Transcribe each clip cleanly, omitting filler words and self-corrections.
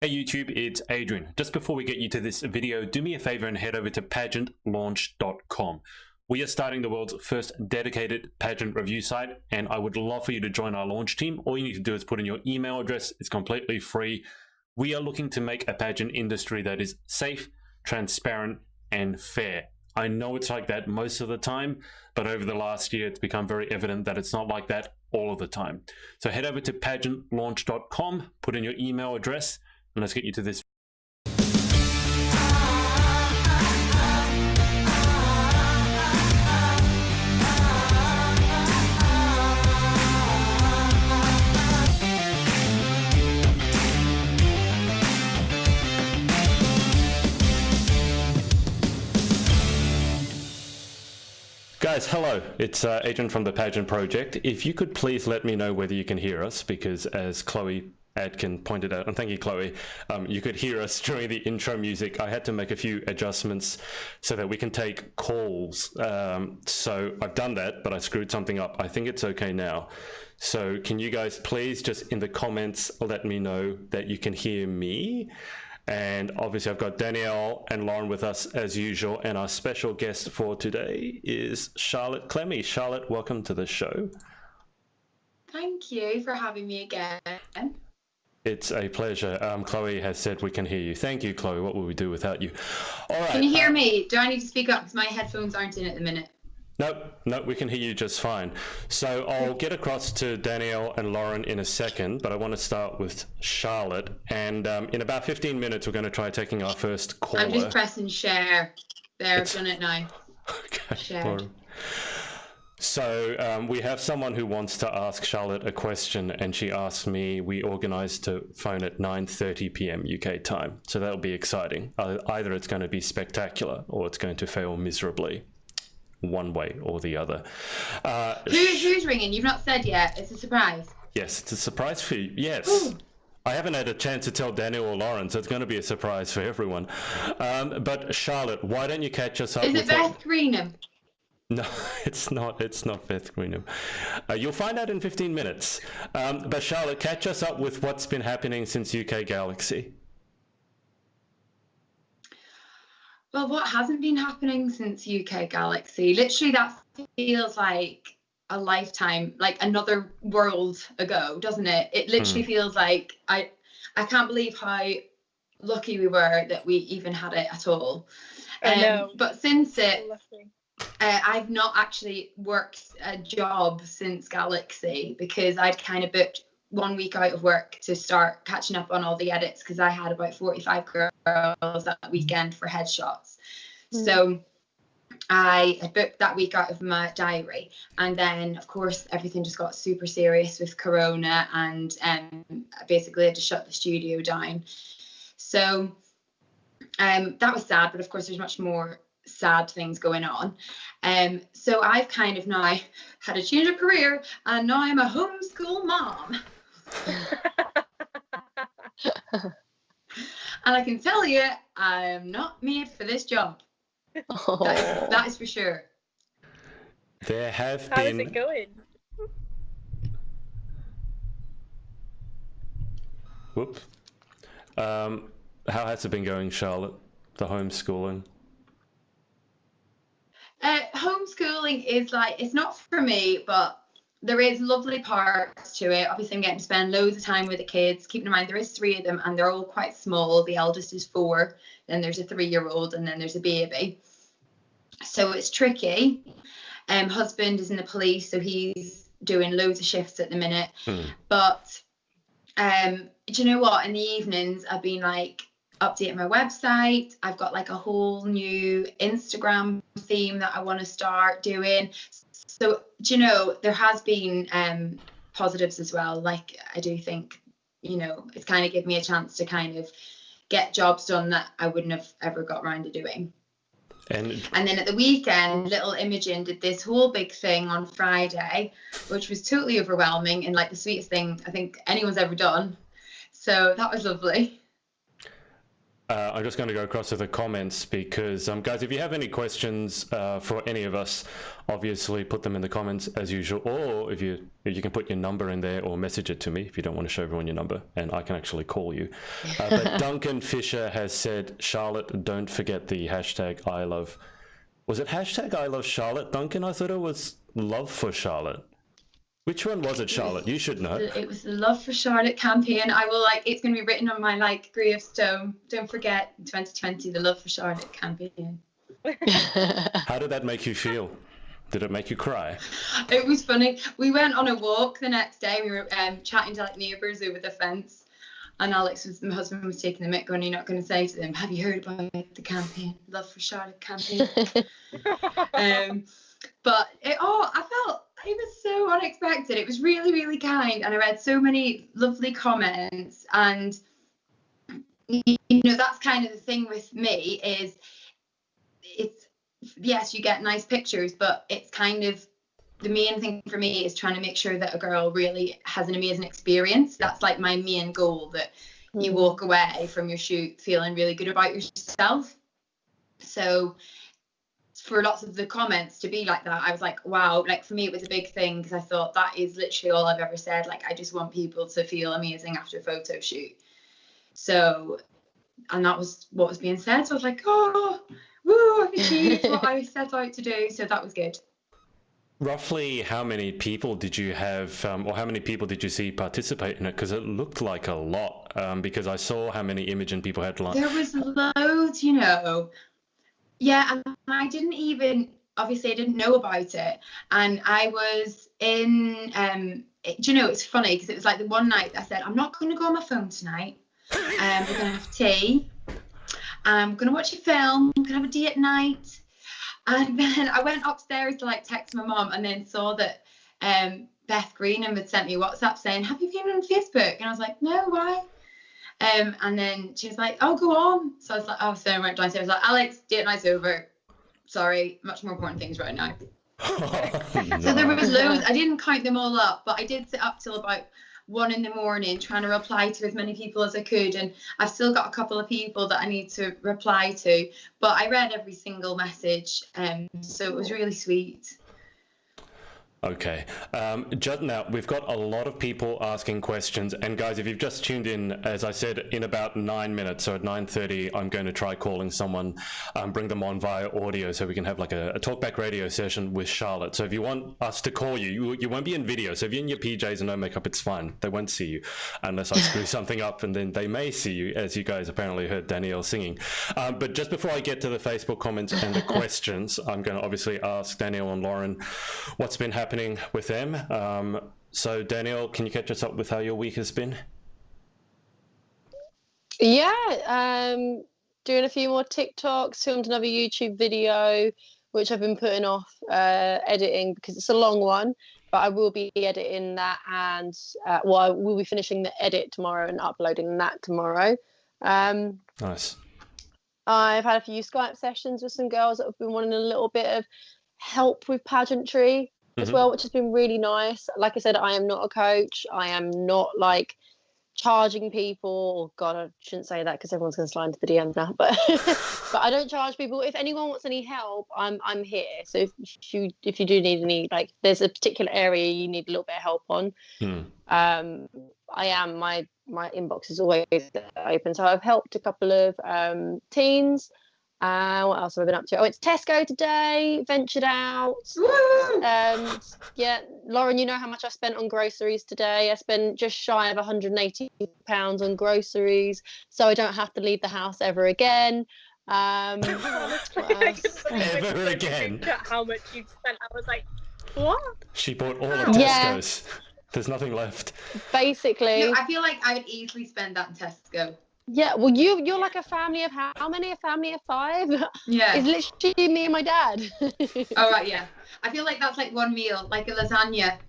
Hey YouTube, it's Adrian. Just before we get you to this video, do me a favor and head over to pageantlaunch.com. We are starting the world's first dedicated pageant review site, and I would love for you to join our launch team. All you need to do is put in your email address. It's completely free. We are looking to make a pageant industry that is safe, transparent, and fair. I know it's like that most of the time, but over the last year, it's become very evident that it's not like that all of the time. So head over to pageantlaunch.com, put in your email address, and let's get you to this. Guys, hello. It's Adrian from the Pageant Project. If you could please let me know whether you can hear us, because as Chloe Adkin pointed out, and thank you, Chloe, you could hear us during the intro music. I had to make a few adjustments so that we can take calls. So I've done that, but I screwed something up. I think it's okay now. So can you guys please just in the comments let me know that you can hear me? And obviously I've got Danielle and Lauren with us as usual, and our special guest for today is Charlotte Clemie. Charlotte, welcome to the show. Thank you for having me again. It's a pleasure. Chloe has said we can hear you. Thank you, Chloe. What would we do without you? All right. Can you hear me? Do I need to speak up because my headphones aren't in at the minute? Nope, we can hear you just fine. So I'll get across to Danielle and Lauren in a second, but I want to start with Charlotte. And in about 15 minutes, we're going to try taking our first caller. I'm just pressing share. There, I've done it now. Okay. Share. So we have someone who wants to ask Charlotte a question, and she asked me. We organised to phone at 9:30 p.m. UK time, so that'll be exciting. Either it's going to be spectacular or it's going to fail miserably. One way or the other. Who's ringing? You've not said yet. It's a surprise. Yes, it's a surprise for you. Yes. Ooh. I haven't had a chance to tell Daniel or Lauren, so it's going to be a surprise for everyone. But Charlotte, why don't you catch us up? Is it Beth Greenham? No, it's not. It's not Beth Greenham. You'll find out in 15 minutes. But Charlotte, catch us up with what's been happening since UK Galaxy. Well, what hasn't been happening since UK Galaxy? Literally, that feels like a lifetime, like another world ago, doesn't it? It literally feels like I can't believe how lucky we were that we even had it at all. I know. But since it, I've not actually worked a job since Galaxy because I'd kind of booked 1 week out of work to start catching up on all the edits because I had about 45 girls that weekend for headshots. So I had booked that week out of my diary, and then of course everything just got super serious with Corona, and basically had to shut the studio down. So that was sad, but of course there's much more sad things going on. So I've kind of now had a change of career, and now I'm a homeschool mom. And I can tell you, I am not made for this job. That is for sure. There have How been. is it going? Whoops. How has it been going, Charlotte? The homeschooling. Homeschooling is like, it's not for me, but there is lovely parts to it. Obviously, I'm getting to spend loads of time with the kids. Keeping in mind, there is 3 of them, and they're all quite small. The eldest is 4, then there's a 3-year-old, and then there's a baby. So it's tricky. Husband is in the police, so he's doing loads of shifts at the minute. But do you know what? In the evenings, I've been like updating my website. I've got like a whole new Instagram theme that I want to start doing. So, do you know, there has been positives as well. Like, I do think, you know, it's kind of given me a chance to kind of get jobs done that I wouldn't have ever got around to doing. And then at the weekend, little Imogen did this whole big thing on Friday, which was totally overwhelming and like the sweetest thing I think anyone's ever done. So that was lovely. I'm just going to go across to the comments because, guys, if you have any questions for any of us, obviously put them in the comments as usual, or if you can put your number in there or message it to me if you don't want to show everyone your number, and I can actually call you. But Duncan Fisher has said, Charlotte, don't forget the hashtag I love. Was it hashtag I love Charlotte, Duncan? I thought it was love for Charlotte. Which one was it, Charlotte? You should know. It was the Love for Charlotte campaign. I will it's going to be written on my gravestone. Don't forget, in 2020, the Love for Charlotte campaign. How did that make you feel? Did it make you cry? It was funny. We went on a walk the next day. We were chatting to neighbours over the fence, and my husband was taking the mick, going, "You're not going to say to them, have you heard about the campaign, Love for Charlotte campaign?" But I felt it was so unexpected. It was really, really kind, and I read so many lovely comments. And that's kind of the thing with me is it's yes, you get nice pictures, but it's kind of the main thing for me is trying to make sure that a girl really has an amazing experience. That's like my main goal, that you walk away from your shoot feeling really good about yourself. So for lots of the comments to be like that, I was like, wow, for me it was a big thing, because I thought that is literally all I've ever said. I just want people to feel amazing after a photo shoot. So, and that was what was being said. So I was like, oh, woo, I've achieved what I set out to do. So that was good. Roughly how many people did you have, or how many people did you see participate in it? Because it looked like a lot, because I saw how many Imogen people had. There was loads, Yeah, and I didn't even, obviously I didn't know about it. And I was in, it's funny because it was the one night I said, I'm not going to go on my phone tonight. We're going to have tea. I'm going to watch a film. I'm going to have a date night. And then I went upstairs to text my mom, and then saw that Beth Greenham had sent me a WhatsApp saying, have you been on Facebook? And I was like, no, why? And then she was like, oh, go on. So I was like, oh, so I went downstairs. I was like, Alex, date night's over. Sorry, much more important things right now. No. So there was loads. I didn't count them all up, but I did sit up till about 1 a.m. trying to reply to as many people as I could. And I've still got a couple of people that I need to reply to, but I read every single message. So it was really sweet. Okay. Now, we've got a lot of people asking questions. And guys, if you've just tuned in, as I said, in about 9 minutes, so at 9:30, I'm going to try calling someone, bring them on via audio so we can have a talkback radio session with Charlotte. So if you want us to call you, you won't be in video. So if you're in your PJs and no makeup, it's fine. They won't see you unless I screw something up, and then they may see you, as you guys apparently heard Danielle singing. But just before I get to the Facebook comments and the questions, I'm going to obviously ask Danielle and Lauren what's been happening with them. So Danielle, can you catch us up with how your week has been? Yeah, doing a few more TikToks, filmed another YouTube video, which I've been putting off editing because it's a long one, but I will be editing that, and I will be finishing the edit tomorrow and uploading that tomorrow. Nice. I've had a few Skype sessions with some girls that have been wanting a little bit of help with pageantry as well, which has been really nice. Like I said, I am not a coach. I am not charging people. Oh God, I shouldn't say that because everyone's going to slide into the DMs now. But but I don't charge people. If anyone wants any help, I'm here. So if you do need any, there's a particular area you need a little bit of help on, I am. My inbox is always open. So I've helped a couple of teens. What else have I been up to? Oh, it's Tesco today. Ventured out. Yeah, Lauren, you know how much I spent on groceries today. I spent just shy of £180 on groceries, so I don't have to leave the house ever again. Ever again? How much you spent? I was like, what? She bought all of Tesco's. Yeah. There's nothing left. Basically. No, I feel like I would easily spend that in Tesco. Yeah, well, you're like a family of how many? A family of 5? Yeah. It's literally me and my dad. Oh, right, yeah. I feel like that's one meal, like a lasagna.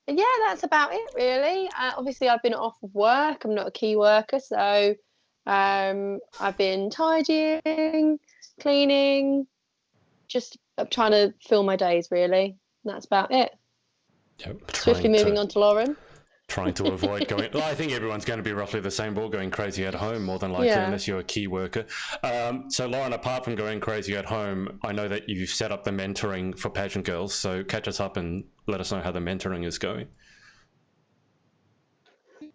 Yeah, that's about it, really. Obviously, I've been off of work. I'm not a key worker, so I've been tidying, cleaning, just trying to fill my days, really. And that's about it. Yep, Swiftly moving on to Lauren. trying to avoid going. Well, I think everyone's going to be roughly the same ball, going crazy at home more than likely, unless you're a key worker. So Lauren, apart from going crazy at home, I know that you've set up the mentoring for pageant girls. So catch us up and let us know how the mentoring is going.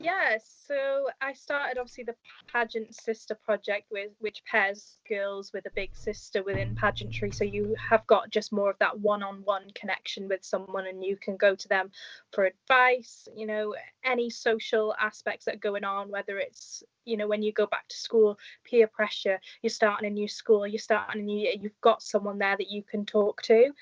Yeah, so I started obviously the Pageant Sister Project, which pairs girls with a big sister within pageantry. So you have got just more of that one-on-one connection with someone, and you can go to them for advice, you know, any social aspects that are going on, whether it's, you know, when you go back to school, peer pressure, you're starting a new school, you're starting a new year, you've got someone there that you can talk to.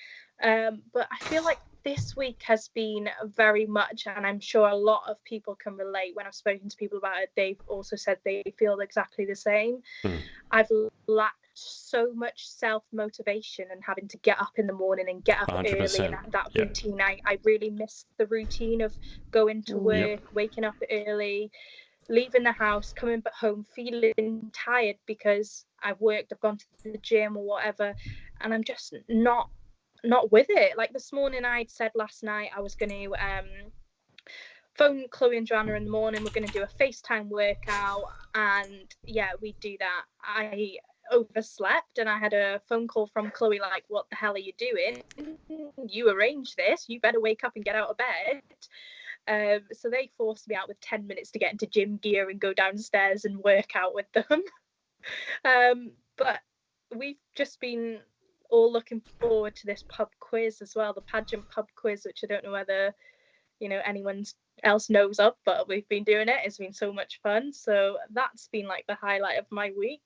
But I feel like this week has been very much, and I'm sure a lot of people can relate, when I've spoken to people about it, they've also said they feel exactly the same. I've lacked so much self-motivation and having to get up in the morning and get up 100%. early, and that routine. I really miss the routine of going to work, waking up early, leaving the house, coming back home feeling tired because I've worked, I've gone to the gym or whatever, and I'm just not with it. Like this morning, I'd said last night I was going to phone Chloe and Joanna in the morning. We're going to do a FaceTime workout, and yeah, we do that. I overslept, and I had a phone call from Chloe like, what the hell are you doing? You arranged this, you better wake up and get out of bed. So they forced me out with 10 minutes to get into gym gear and go downstairs and work out with them. But we've just been all looking forward to this pub quiz as well, the pageant pub quiz, which I don't know whether, you know, anyone else knows of, but we've been doing it. It's been so much fun. So that's been like the highlight of my week.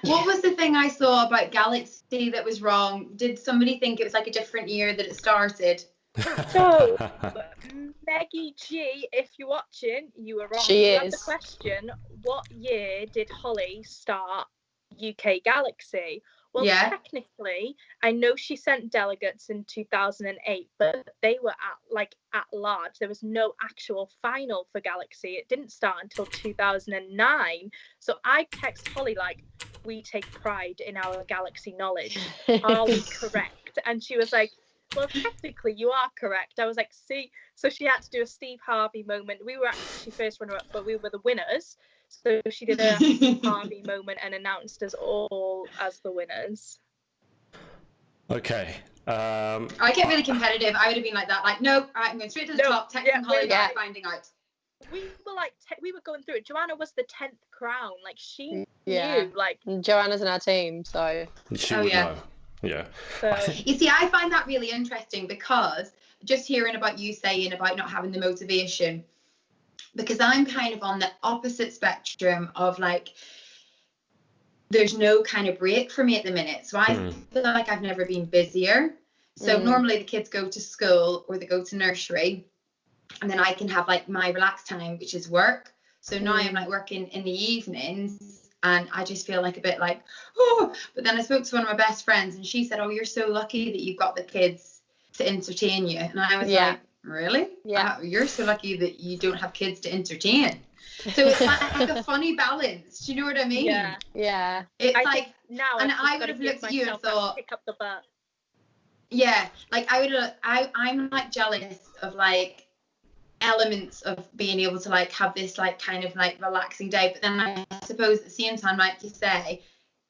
What was the thing I saw about Galaxy that was wrong? Did somebody think it was like a different year that it started? So Maggie G, if you're watching, you were wrong. She You had is. the question, what year did Holly start UK Galaxy? Well, technically, I know she sent delegates in 2008, but they were at large. There was no actual final for Galaxy. It didn't start until 2009. So I text Holly like, we take pride in our Galaxy knowledge. Are we correct? And she was like, well, technically you are correct. I was like, see, so she had to do a Steve Harvey moment. We were actually first runner-up, but we were the winners. So she did a Steve Harvey moment and announced us all as the winners. Okay. I get really competitive. I would have been like that. Like, no, I'm going straight to the top. Texting Holly, finding out. We were like, we were going through it. Joanna was the 10th crown. Like, she knew. Like, Joanna's in our team, so She would know. Yeah. So, you see, I find that really interesting because just hearing about you saying about not having the motivation, because I'm kind of on the opposite spectrum of like, there's no kind of break for me at the minute. So I feel like I've never been busier. So normally the kids go to school or they go to nursery, and then I can have like my relaxed time, which is work. So now I'm like working in the evenings, and I just feel like a bit like, oh, but then I spoke to one of my best friends and she said, oh, you're so lucky that you've got the kids to entertain you. And I was like, really? Yeah. You're so lucky that you don't have kids to entertain. So it's like a funny balance. Do you know what I mean? yeah. yeah. It's I like, think now and I've I just would gotta have give looked at you and myself that thought, kick up the butt. yeah, like I'm like jealous of like elements of being able to like have this like kind of like relaxing day, but then I suppose at the same time, like you say,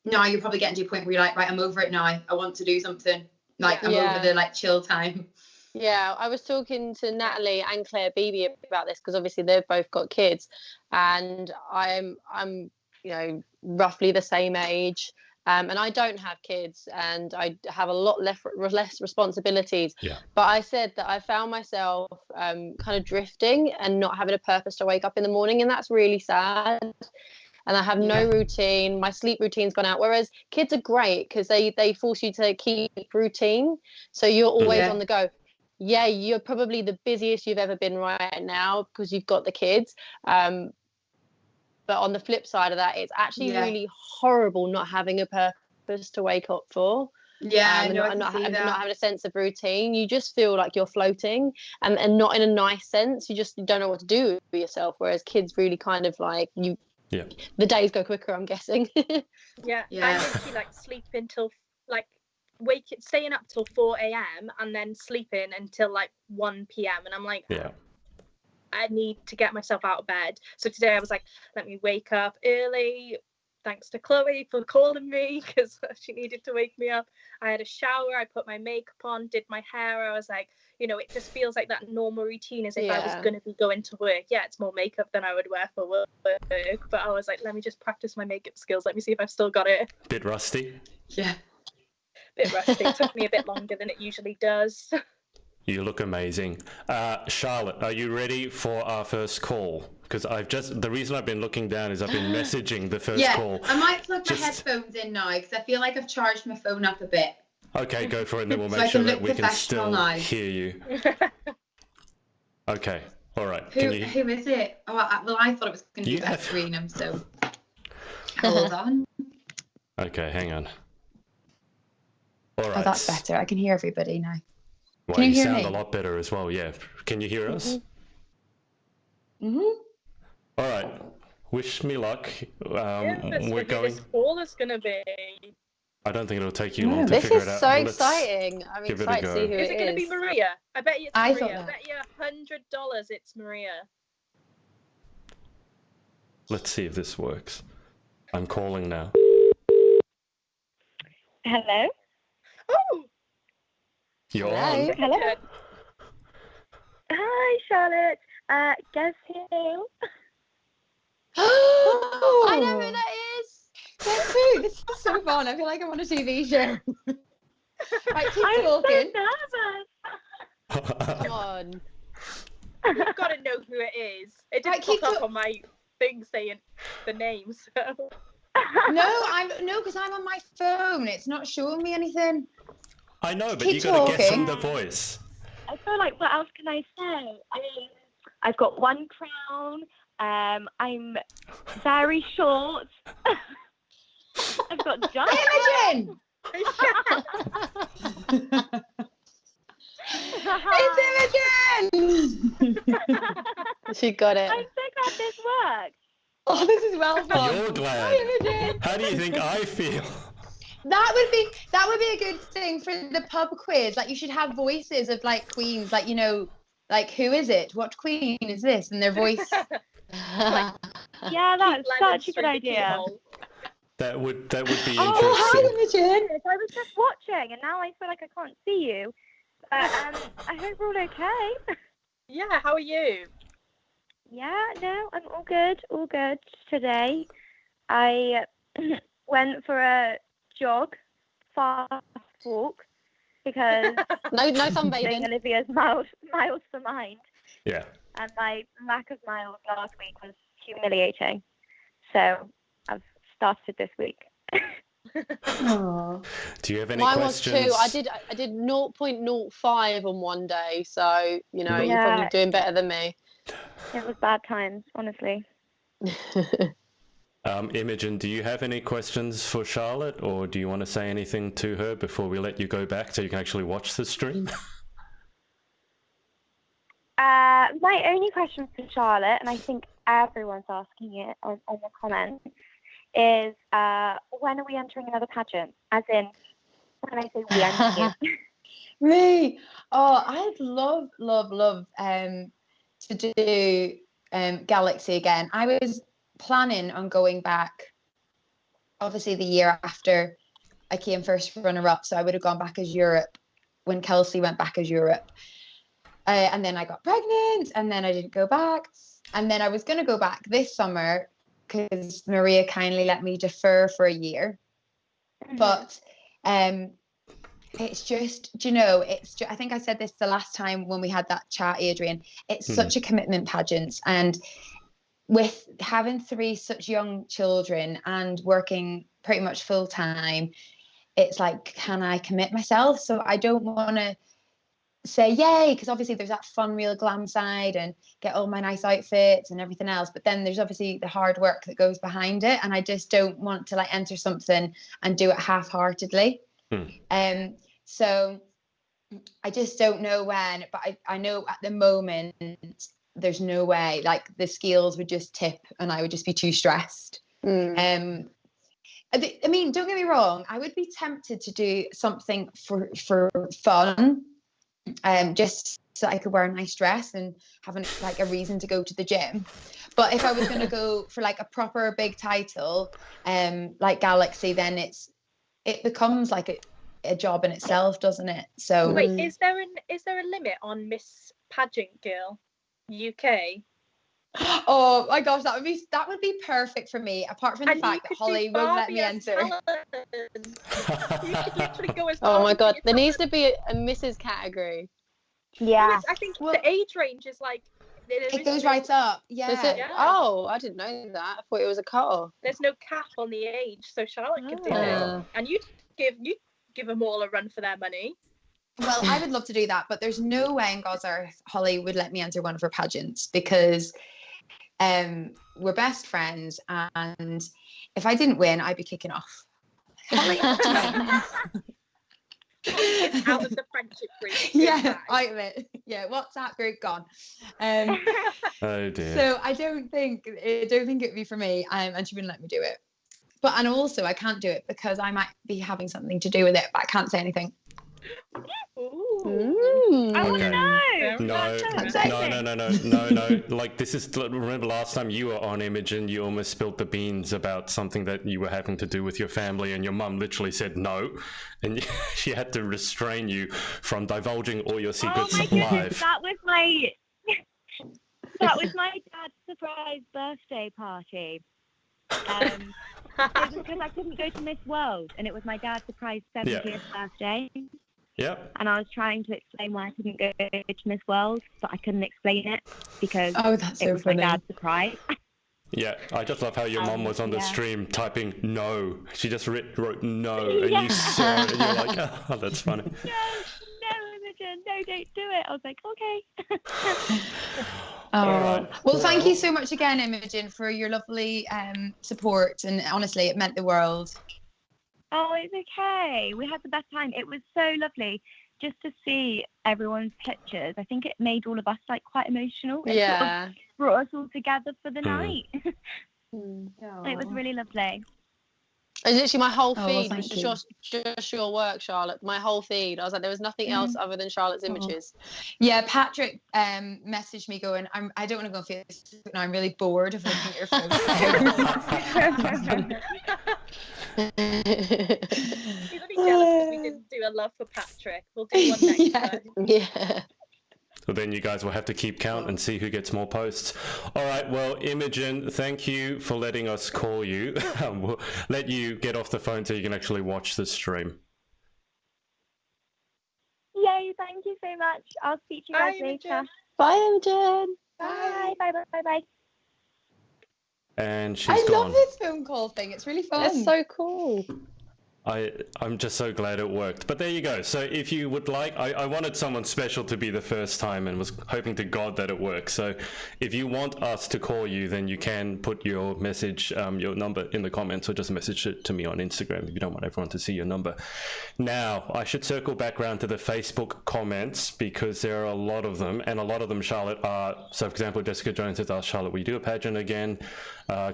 now you're probably getting to a point where you're like, right, I'm over it now, I want to do something, like I'm over the like chill time. Yeah, I was talking to Natalie and Claire Beebe about this because obviously they've both got kids, and I'm you know, roughly the same age. And I don't have kids, and I have a lot less responsibilities. Yeah. But I said that I found myself kind of drifting and not having a purpose to wake up in the morning, and that's really sad. And I have no routine. My sleep routine's gone out. Whereas kids are great because they force you to keep routine, so you're always on the go. Yeah, you're probably the busiest you've ever been right now because you've got the kids. But on the flip side of that, it's actually really horrible not having a purpose to wake up for. And not having a sense of routine. You just feel like you're floating, and not in a nice sense. You don't know what to do with yourself. Whereas kids really kind of like you. Yeah. The days go quicker, I'm guessing. I literally like sleep until like staying up till 4 a.m. and then sleeping until like 1 p.m. and I'm like, I need to get myself out of bed. So today I was like, let me wake up early. Thanks to Chloe for calling me because she needed to wake me up. I had a shower, I put my makeup on, did my hair. I was like, it just feels like that normal routine as if I was going to be going to work. Yeah, it's more makeup than I would wear for work. But I was like, let me just practice my makeup skills. Let me see if I've still got it. Bit rusty? Yeah. Bit rusty. It took me a bit longer than it usually does. You look amazing. Charlotte, are you ready for our first call? Because the reason I've been looking down is I've been messaging the first call. I might plug my headphones in now because I feel like I've charged my phone up a bit. Okay, go for it, and then we'll So make I sure can that look we can professional still now. hear you. Okay, all right. Who is it? Oh, I thought it was going to be Beth Greenham, so hold on. Okay, hang on. All right. Oh, that's better. I can hear everybody now. Well, Can you hear sound me? a lot better as well, yeah. Can you hear us? Mm-hmm. All right. Wish me luck. We're going. This call is going to be. I don't think it'll take you long to This figure is it out. so Let's exciting. I'm give it a excited to see who go. Is it going to be Maria? I bet you it's I Maria. thought I that. bet you $100 it's Maria. Let's see if this works. I'm calling now. Hello. Oh, You're Hello. on. Hello. Hi, Charlotte. Guess who? I know who that is. Guess who? This is so fun. I feel like I'm on a TV show. Right, keep I'm talking. so nervous. Come on. you've got to know who it is. It Right, didn't keep pop up on my thing saying the name. So. Because I'm on my phone. It's not showing me anything. I know, but Keep you got to guess talking. on the voice. I feel like, what else can I say? I've got one crown. I'm very short. I've got giant. Imogen! It's Imogen! She got it. I'm so glad this worked. Oh, this is well fun. You're glad. Hi, Imogen. How do you think I feel? That would be a good thing for the pub quiz. Like, you should have voices of like queens, like, like, who is it? What queen is this? And their voice. Yeah, that's such a good idea. That would be interesting. Oh, hi, Imogen. I was just watching, and now I feel like I can't see you. But I hope we're all okay. Yeah, how are you? Yeah, no, I'm all good today. I went for a jog, fast walk, because No being sunbathing. Olivia's miles to mine. Yeah. And my lack of miles last week was humiliating. So I've started this week. Oh. Do you have any Mine questions? was too. I did 0.05 on one day, so you're Yeah. probably doing better than me. It was bad times, honestly. Imogen, do you have any questions for Charlotte, or do you want to say anything to her before we let you go back so you can actually watch the stream? My only question for Charlotte, and I think everyone's asking it on the comments, is when are we entering another pageant? As in, when I say we entering it. Me? Oh, I'd love to do Galaxy again. I was planning on going back, obviously, the year after I came first runner-up, so I would have gone back as Europe when Kelsey went back as Europe. And then I got pregnant, and then I didn't go back. And then I was going to go back this summer because Maria kindly let me defer for a year. Mm-hmm. But it's just, I think I said this the last time when we had that chat, Adrian, it's such a commitment, pageants. And with having 3 such young children and working pretty much full time, it's like, can I commit myself? So I don't want to say yay, because obviously there's that fun, real glam side and get all my nice outfits and everything else, but then there's obviously the hard work that goes behind it, and I just don't want to like enter something and do it half-heartedly. So I just don't know when, but I know at the moment there's no way, like the scales would just tip and I would just be too stressed. I mean, don't get me wrong, I would be tempted to do something for fun, just so I could wear a nice dress and have like a reason to go to the gym. But if I was going to go for like a proper big title, like Galaxy, then it becomes like a job in itself, doesn't it? So wait, is there a limit on Miss Pageant Girl UK? Oh my gosh, that would be perfect for me. Apart from the fact that Holly won't let me enter. You could literally go as oh my god, there needs to be a Mrs. category. Yeah. I think the age range is like it goes right up. Yeah. Yeah. Oh, I didn't know that. I thought it was a cut-off. There's no cap on the age, so Charlotte could do it, and you'd give them all a run for their money. Well, I would love to do that, but there's no way in God's earth Holly would let me enter one of her pageants because we're best friends, and if I didn't win, I'd be kicking off. Holly, out of the friendship group. Yeah, out of it. Yeah, WhatsApp group gone. Oh dear. So I don't think it would be for me, and she wouldn't let me do it. And also I can't do it because I might be having something to do with it, but I can't say anything. Ooh. I want to know. No. Like, this is, remember last time you were on Imogen, you almost spilled the beans about something that you were having to do with your family, and your mum literally said no, and she had to restrain you from divulging all your secrets live. That was my dad's surprise birthday party. It was because I couldn't go to Miss World, and it was my dad's surprise 70th birthday. Yep. And I was trying to explain why I couldn't go to Miss World, but I couldn't explain it because it was my dad's surprise. Yeah, I just love how your mom was on the stream typing no. She just wrote no, and you saw it, and you're like, oh, that's funny. No, Imogen, no, don't do it. I was like, okay. Well, thank you so much again, Imogen, for your lovely support, and honestly, it meant the world. Oh, it's okay. We had the best time. It was so lovely just to see everyone's pictures. I think it made all of us like quite emotional. It sort of brought us all together for the night. It was really lovely. And literally my whole feed was just your work, Charlotte. My whole feed. I was like, there was nothing else other than Charlotte's images. Yeah, Patrick messaged me going, I don't want to go on Facebook now. I'm really bored of looking at your photos. He's only jealous because we didn't do a love for Patrick. We'll do one next time. Yeah. So then you guys will have to keep count and see who gets more posts. All right, well, Imogen, thank you for letting us call you. We'll let you get off the phone so you can actually watch the stream. Yay, thank you so much. I'll speak to you guys later. Bye, Imogen. Bye. Bye. And she's gone. I love this phone call thing. It's really fun. It's so cool. I'm just so glad it worked. But there you go. So if you would like, I wanted someone special to be the first time and was hoping to God that it works. So if you want us to call you, then you can put your message, your number in the comments, or just message it to me on Instagram if you don't want everyone to see your number. Now, I should circle back around to the Facebook comments because there are a lot of them, and a lot of them, Charlotte, are, so for example, Jessica Jones has asked Charlotte, will you do a pageant again?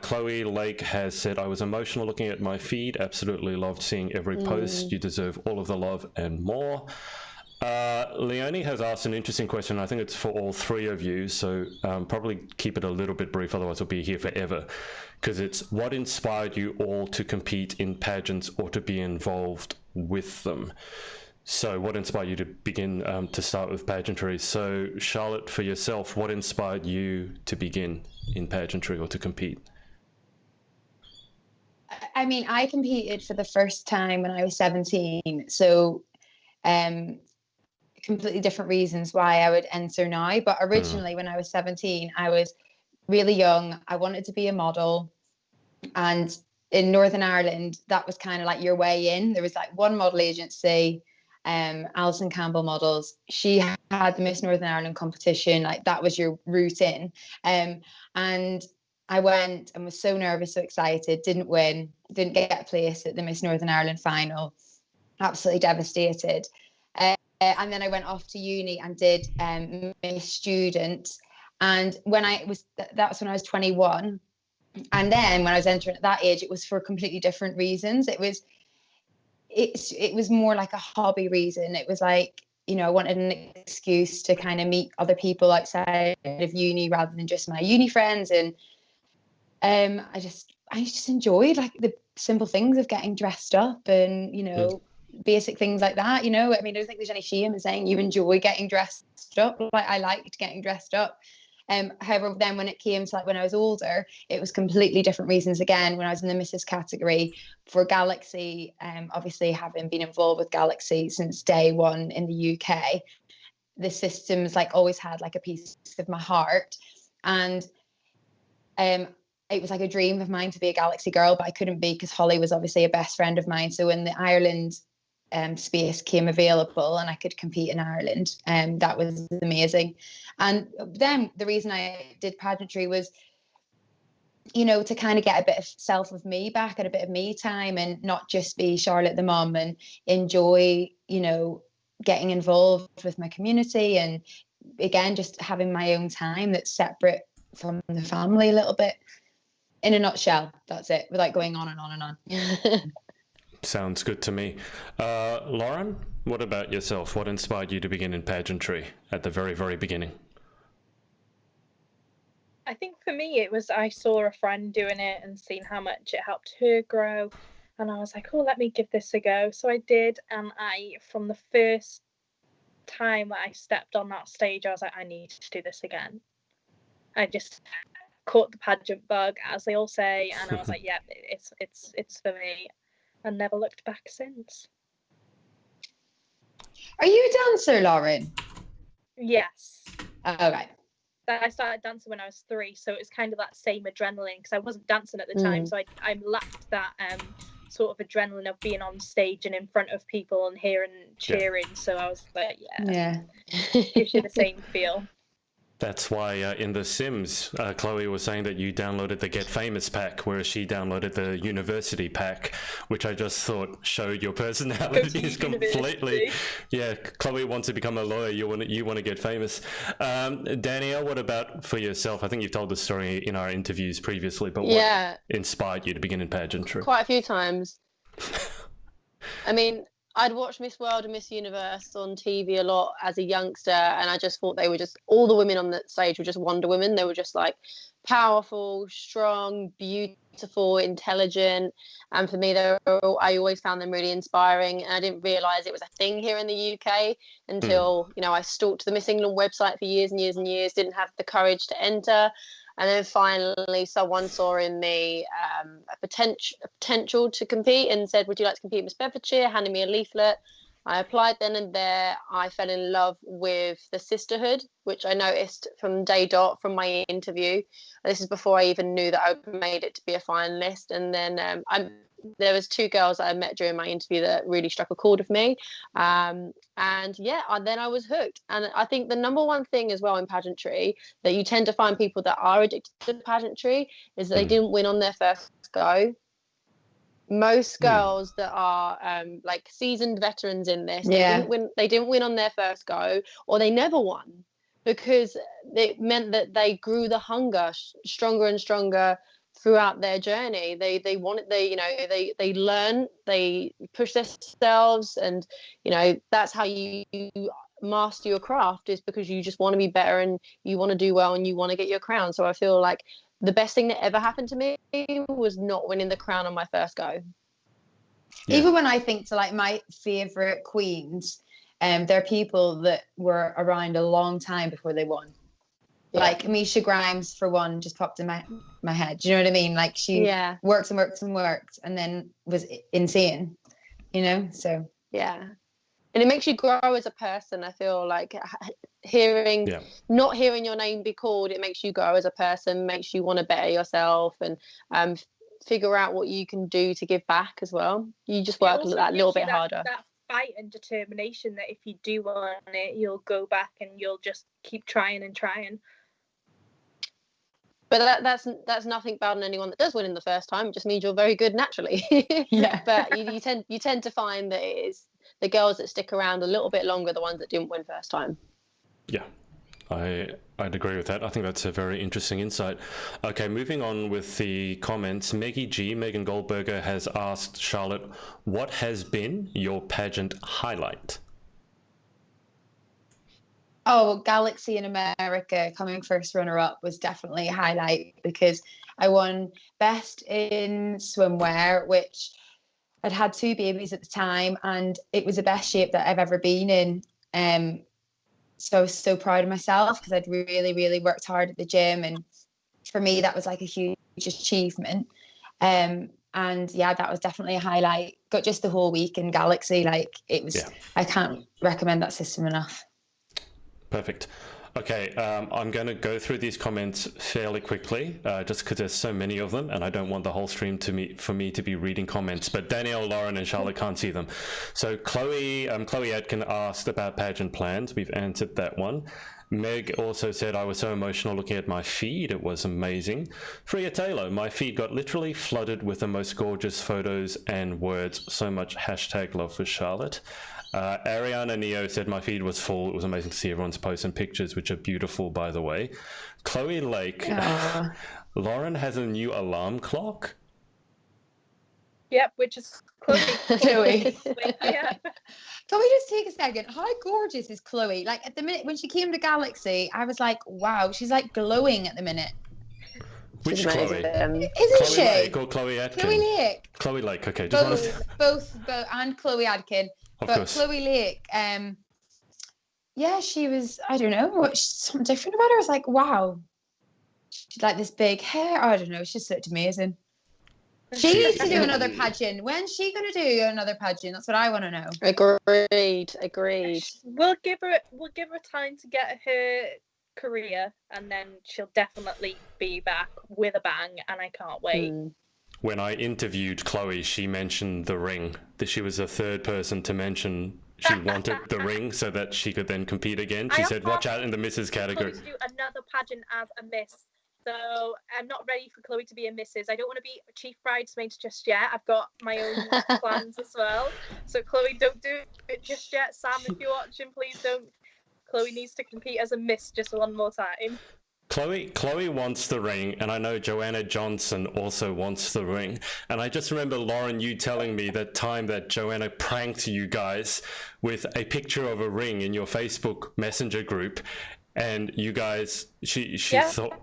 Chloe Lake has said, I was emotional looking at my feed, absolutely loved seeing every post. You deserve all of the love and more. Leonie has asked an interesting question. I think it's for all three of you, so probably keep it a little bit brief, otherwise we'll be here forever. Because it's, what inspired you all to compete in pageants or to be involved with them? So what inspired you to begin to start with pageantry? So Charlotte, for yourself, what inspired you to begin in pageantry or to compete? I mean, I competed for the first time when I was 17. So completely different reasons why I would enter now. But originally when I was 17, I was really young. I wanted to be a model. And in Northern Ireland, that was kind of like your way in. There was like one model agency, Alison Campbell Models. She had the Miss Northern Ireland competition, like that was your route in. And I went and was so nervous, so excited, didn't win, didn't get a place at the Miss Northern Ireland final, absolutely devastated. And then I went off to uni and did Miss Student. And that's when I was 21. And then when I was entering at that age, it was for completely different reasons. It was more like a hobby reason. It was like, I wanted an excuse to kind of meet other people outside of uni rather than just my uni friends. And I just enjoyed like the simple things of getting dressed up and, basic things like that. I mean, I don't think there's any shame in saying you enjoy getting dressed up. Like, I liked getting dressed up. However, then when it came to like when I was older, it was completely different reasons again. When I was in the Mrs. category for Galaxy, obviously having been involved with Galaxy since day one in the UK, the systems like always had like a piece of my heart. And it was like a dream of mine to be a Galaxy girl, but I couldn't be because Holly was obviously a best friend of mine. So when the Ireland space came available and I could compete in Ireland, that was amazing. And then the reason I did pageantry was, to kind of get a bit of self of me back and a bit of me time and not just be Charlotte the mum, and enjoy, getting involved with my community, and again, just having my own time that's separate from the family a little bit. In a nutshell, that's it, without going on and on and on. Sounds good to me. Lauren, what about yourself? What inspired you to begin in pageantry at the very, very beginning? I think for me, it was I saw a friend doing it and seen how much it helped her grow. And I was like, oh, let me give this a go. So I did. And from the first time that I stepped on that stage, I was like, I need to do this again. I just caught the pageant bug, as they all say. And I was like, yeah, it's for me. And never looked back since. Are you a dancer, Lauren? Yes. Oh, right. I started dancing when I was 3, so it was kind of that same adrenaline because I wasn't dancing at the time, so I lacked that sort of adrenaline of being on stage and in front of people and hearing cheering. Yeah. So I was like, yeah, gives you the same feel. That's why in The Sims, Chloe was saying that you downloaded the Get Famous pack, whereas she downloaded the University pack, which I just thought showed your personalities completely. Yeah, Chloe wants to become a lawyer. You want to get famous. Danielle, what about for yourself? I think you've told the story in our interviews previously, but what inspired you to begin in pageantry? Quite a few times. I mean, I'd watched Miss World and Miss Universe on TV a lot as a youngster, and I just thought they were just, all the women on that stage were just Wonder Women. They were just like powerful, strong, beautiful, intelligent. And for me, I always found them really inspiring. And I didn't realise it was a thing here in the UK until, I stalked the Miss England website for years and years and years, didn't have the courage to enter. And then finally, someone saw in me a potential to compete and said, would you like to compete in Miss Bedfordshire? Handed me a leaflet. I applied then and there. I fell in love with the sisterhood, which I noticed from day dot from my interview. And this is before I even knew that I made it to be a finalist. And then there was 2 girls that I met during my interview that really struck a chord with me. Then I was hooked. And I think the number one thing as well in pageantry that you tend to find people that are addicted to pageantry is that they didn't win on their first go. Most girls that are like seasoned veterans in this, they didn't win on their first go, or they never won, because it meant that they grew the hunger stronger and stronger throughout their journey. They learn, they push themselves, and that's how you master your craft, is because you just want to be better and you want to do well and you want to get your crown. So I feel like the best thing that ever happened to me was not winning the crown on my first go. Even when I think to like my favorite queens, there are people that were around a long time before they won. Like Misha Grimes, for one, just popped in my head. Do you know what I mean? Like she worked and worked and worked, and then was insane. So and it makes you grow as a person. I feel like not hearing your name be called, it makes you grow as a person, makes you want to better yourself and figure out what you can do to give back as well. You just work that little bit harder. That fight and determination that if you do want it, you'll go back and you'll just keep trying and trying. But that's nothing bad on anyone that does win in the first time. It just means you're very good naturally. But you tend to find that it is the girls that stick around a little bit longer, the ones that didn't win first time. Yeah, I'd agree with that. I think that's a very interesting insight. Okay, moving on with the comments. Megan Goldberger has asked Charlotte, what has been your pageant highlight? Oh, Galaxy in America coming first runner-up was definitely a highlight because I won best in swimwear, which I'd had 2 babies at the time, and it was the best shape that I've ever been in. So I was so proud of myself because I'd really, really worked hard at the gym, and for me that was like a huge achievement. And yeah, that was definitely a highlight. Got just the whole week in Galaxy, like it was. Yeah. I can't recommend that system enough. Perfect. Okay, I'm going to go through these comments fairly quickly, just because there's so many of them, and I don't want the whole stream for me to be reading comments. But Danielle, Lauren, and Charlotte can't see them. So Chloe Atkin asked about pageant plans. We've answered that one. Meg also said, I was so emotional looking at my feed. It was amazing. Freya Taylor, my feed got literally flooded with the most gorgeous photos and words. So much #love for Charlotte. Ariana Neo said, my feed was full. It was amazing to see everyone's posts and pictures, which are beautiful, by the way. Chloe Lake, Lauren has a new alarm clock. Yep, which is Chloe. Chloe. Yeah. Can we just take a second? How gorgeous is Chloe? Like at the minute when she came to Galaxy, I was like, wow, she's like glowing at the minute. Which Chloe? Isn't Chloe she? Lake or Chloe Atkin? Chloe Lake. Chloe Lake, okay. Both, and Chloe Atkin. Of but course. Chloe Lake, yeah, she was, I don't know, something different about her. I was like, wow. She's like this big hair. I don't know. She just looked amazing. She needs to do another pageant. When's she going to do another pageant? That's what I want to know. Agreed. We'll give her time to get her career, and then she'll definitely be back with a bang, and I can't wait. When I interviewed Chloe, she mentioned the ring. That she was the third person to mention she wanted the ring so that she could then compete again. She said, watch out in the Mrs. category. Chloe to do another pageant as a Miss. So I'm not ready for Chloe to be a Mrs. I don't want to be a chief bridesmaid just yet. I've got my own plans as well. So Chloe, don't do it just yet. Sam, if you're watching, please don't. Chloe needs to compete as a Miss just one more time. Chloe wants the ring, and I know Joanna Johnson also wants the ring. And I just remember, Lauren, you telling me that time that Joanna pranked you guys with a picture of a ring in your Facebook Messenger group, and you guys, she thought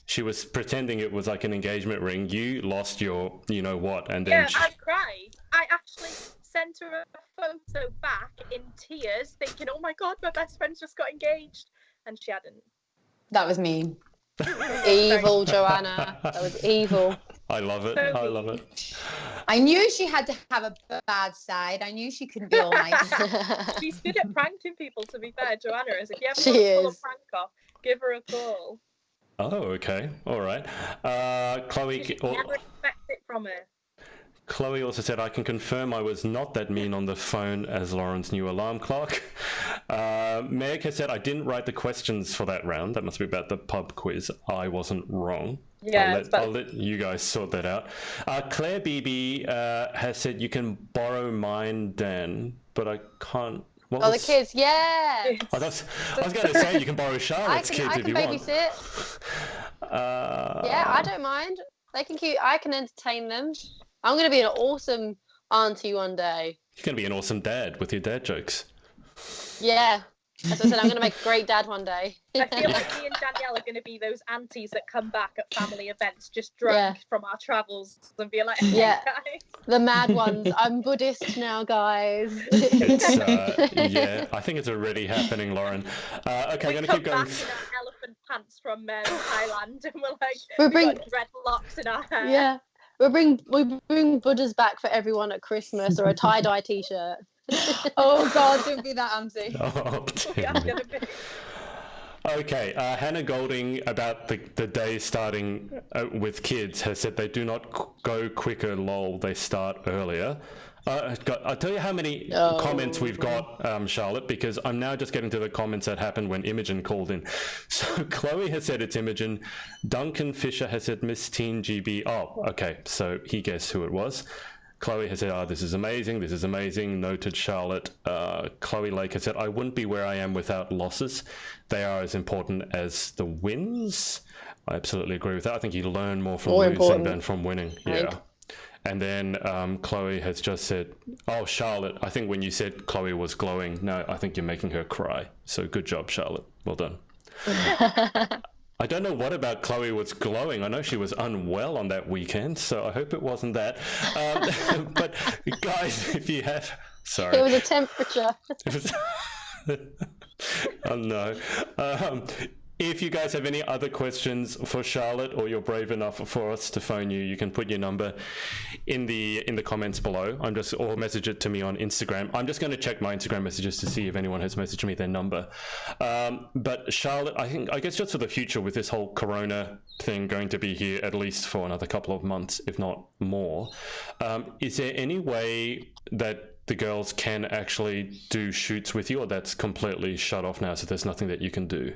she was pretending it was like an engagement ring. You lost your, you know what, and then I cried. I actually sent her a photo back in tears, thinking, "Oh my God, my best friend's just got engaged," and she hadn't. That was mean. Evil, Joanna. That was evil. I love it. I love it. I knew she had to have a bad side. I knew she couldn't be all nice. She's good at pranking people, to be fair, Joanna is. If you ever want to pull a prank off, give her a call. Oh, okay. All right. Chloe... You never expect it from her. Chloe also said, I can confirm I was not that mean on the phone as Lauren's new alarm clock. Meg has said, I didn't write the questions for that round. That must be about the pub quiz. I wasn't wrong. Yeah, I'll let you guys sort that out. Claire BB has said, you can borrow mine, Dan, but I can't. The kids, yeah. I was going to say you can borrow Charlotte's kids if you want. I can babysit. Yeah, I don't mind. They can I can entertain them. I'm going to be an awesome auntie one day. You're going to be an awesome dad with your dad jokes. Yeah. As I said, I'm going to make a great dad one day. I feel like me and Danielle are going to be those aunties that come back at family events just drunk from our travels and be like, hey, guys. The mad ones. I'm Buddhist now, guys. Yeah, I think it's already happening, Lauren. Okay, I'm going to keep going. We come back in our elephant pants from Thailand and we're like, got dreadlocks in our hair. Yeah. We bring Buddhas back for everyone at Christmas, or a tie-dye t-shirt. Oh God, don't be that auntie. Okay, Hannah Golding about the day starting with kids has said they do not go quicker, lol, they start earlier. I'll tell you how many comments we've got, Charlotte, because I'm now just getting to the comments that happened when Imogen called in. So Chloe has said it's Imogen. Duncan Fisher has said Miss Teen GB. Oh, okay, so he guessed who it was. Chloe has said, this is amazing, noted Charlotte. Chloe Lake has said, I wouldn't be where I am without losses. They are as important as the wins. I absolutely agree with that. I think you learn more from losing than from winning. Yeah. And then Chloe has just said, oh, Charlotte, I think when you said Chloe was glowing, no, I think you're making her cry. So good job, Charlotte. Well done. I don't know what about Chloe was glowing. I know she was unwell on that weekend, so I hope it wasn't that. But guys, if you have... Sorry. It was a temperature. Oh, no. If you guys have any other questions for Charlotte, or you're brave enough for us to phone you, you can put your number in the comments below. Or message it to me on Instagram. I'm just going to check my Instagram messages to see if anyone has messaged me their number. But Charlotte, I guess just for the future, with this whole Corona thing going to be here at least for another couple of months, if not more, is there any way that the girls can actually do shoots with you, or that's completely shut off now, so there's nothing that you can do?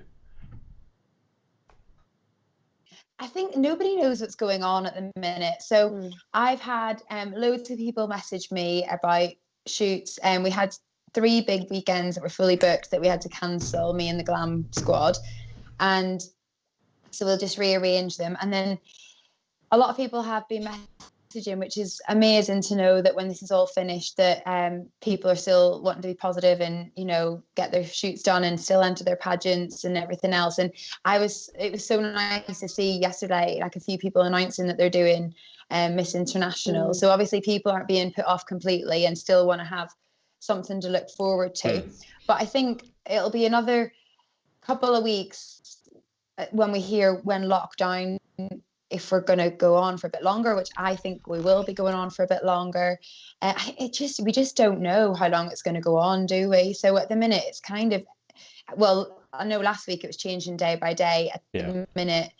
I think nobody knows what's going on at the minute. So I've had loads of people message me about shoots, and we had 3 big weekends that were fully booked that we had to cancel, me and the glam squad. And so we'll just rearrange them. And then a lot of people have been messaging, which is amazing to know that when this is all finished, that people are still wanting to be positive and, you know, get their shoots done and still enter their pageants and everything else. And it was so nice to see yesterday, like, a few people announcing that they're doing Miss International. So obviously people aren't being put off completely and still want to have something to look forward to. But I think it'll be another couple of weeks when we hear when lockdown, if we're going to go on for a bit longer, which I think we will be going on for a bit longer. We just don't know how long it's going to go on, do we? So at the minute, it's kind of, well, I know last week it was changing day by day. At the minute,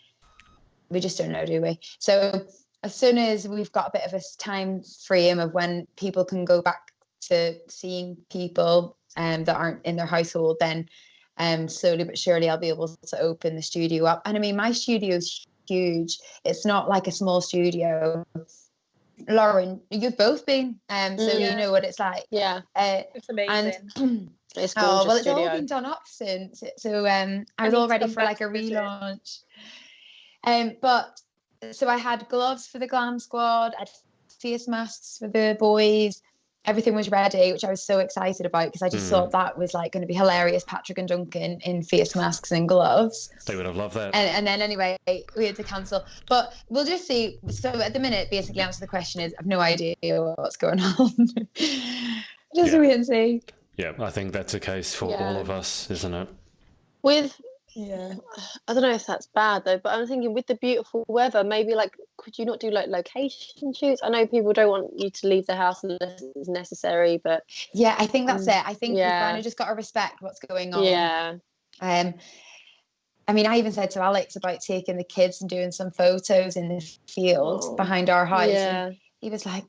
we just don't know, do we? So as soon as we've got a bit of a time frame of when people can go back to seeing people that aren't in their household, then slowly but surely I'll be able to open the studio up. And I mean, my studio's huge. It's not like a small studio. Lauren, you've both been, so you know what it's like. It's amazing. And it's well, it's all been done up since. So I was all ready for like a relaunch. But so I had gloves for the glam squad, I had face masks for the boys. Everything was ready, which I was so excited about, because I just thought that was like going to be hilarious. Patrick and Duncan in face masks and gloves. They would have loved that. And then anyway, we had to cancel. But we'll just see. So at the minute, basically, answer the question is, I've no idea what's going on. Just wait and see. Yeah, I think that's the case for all of us, isn't it? I don't know if that's bad though, but I'm thinking with the beautiful weather, maybe like, could you not do like location shoots? I know people don't want you to leave the house unless it's necessary, but yeah, I think that's it. I think we've kind of just got to respect what's going on. I mean, I even said to Alex about taking the kids and doing some photos in the field behind our house. And he was like,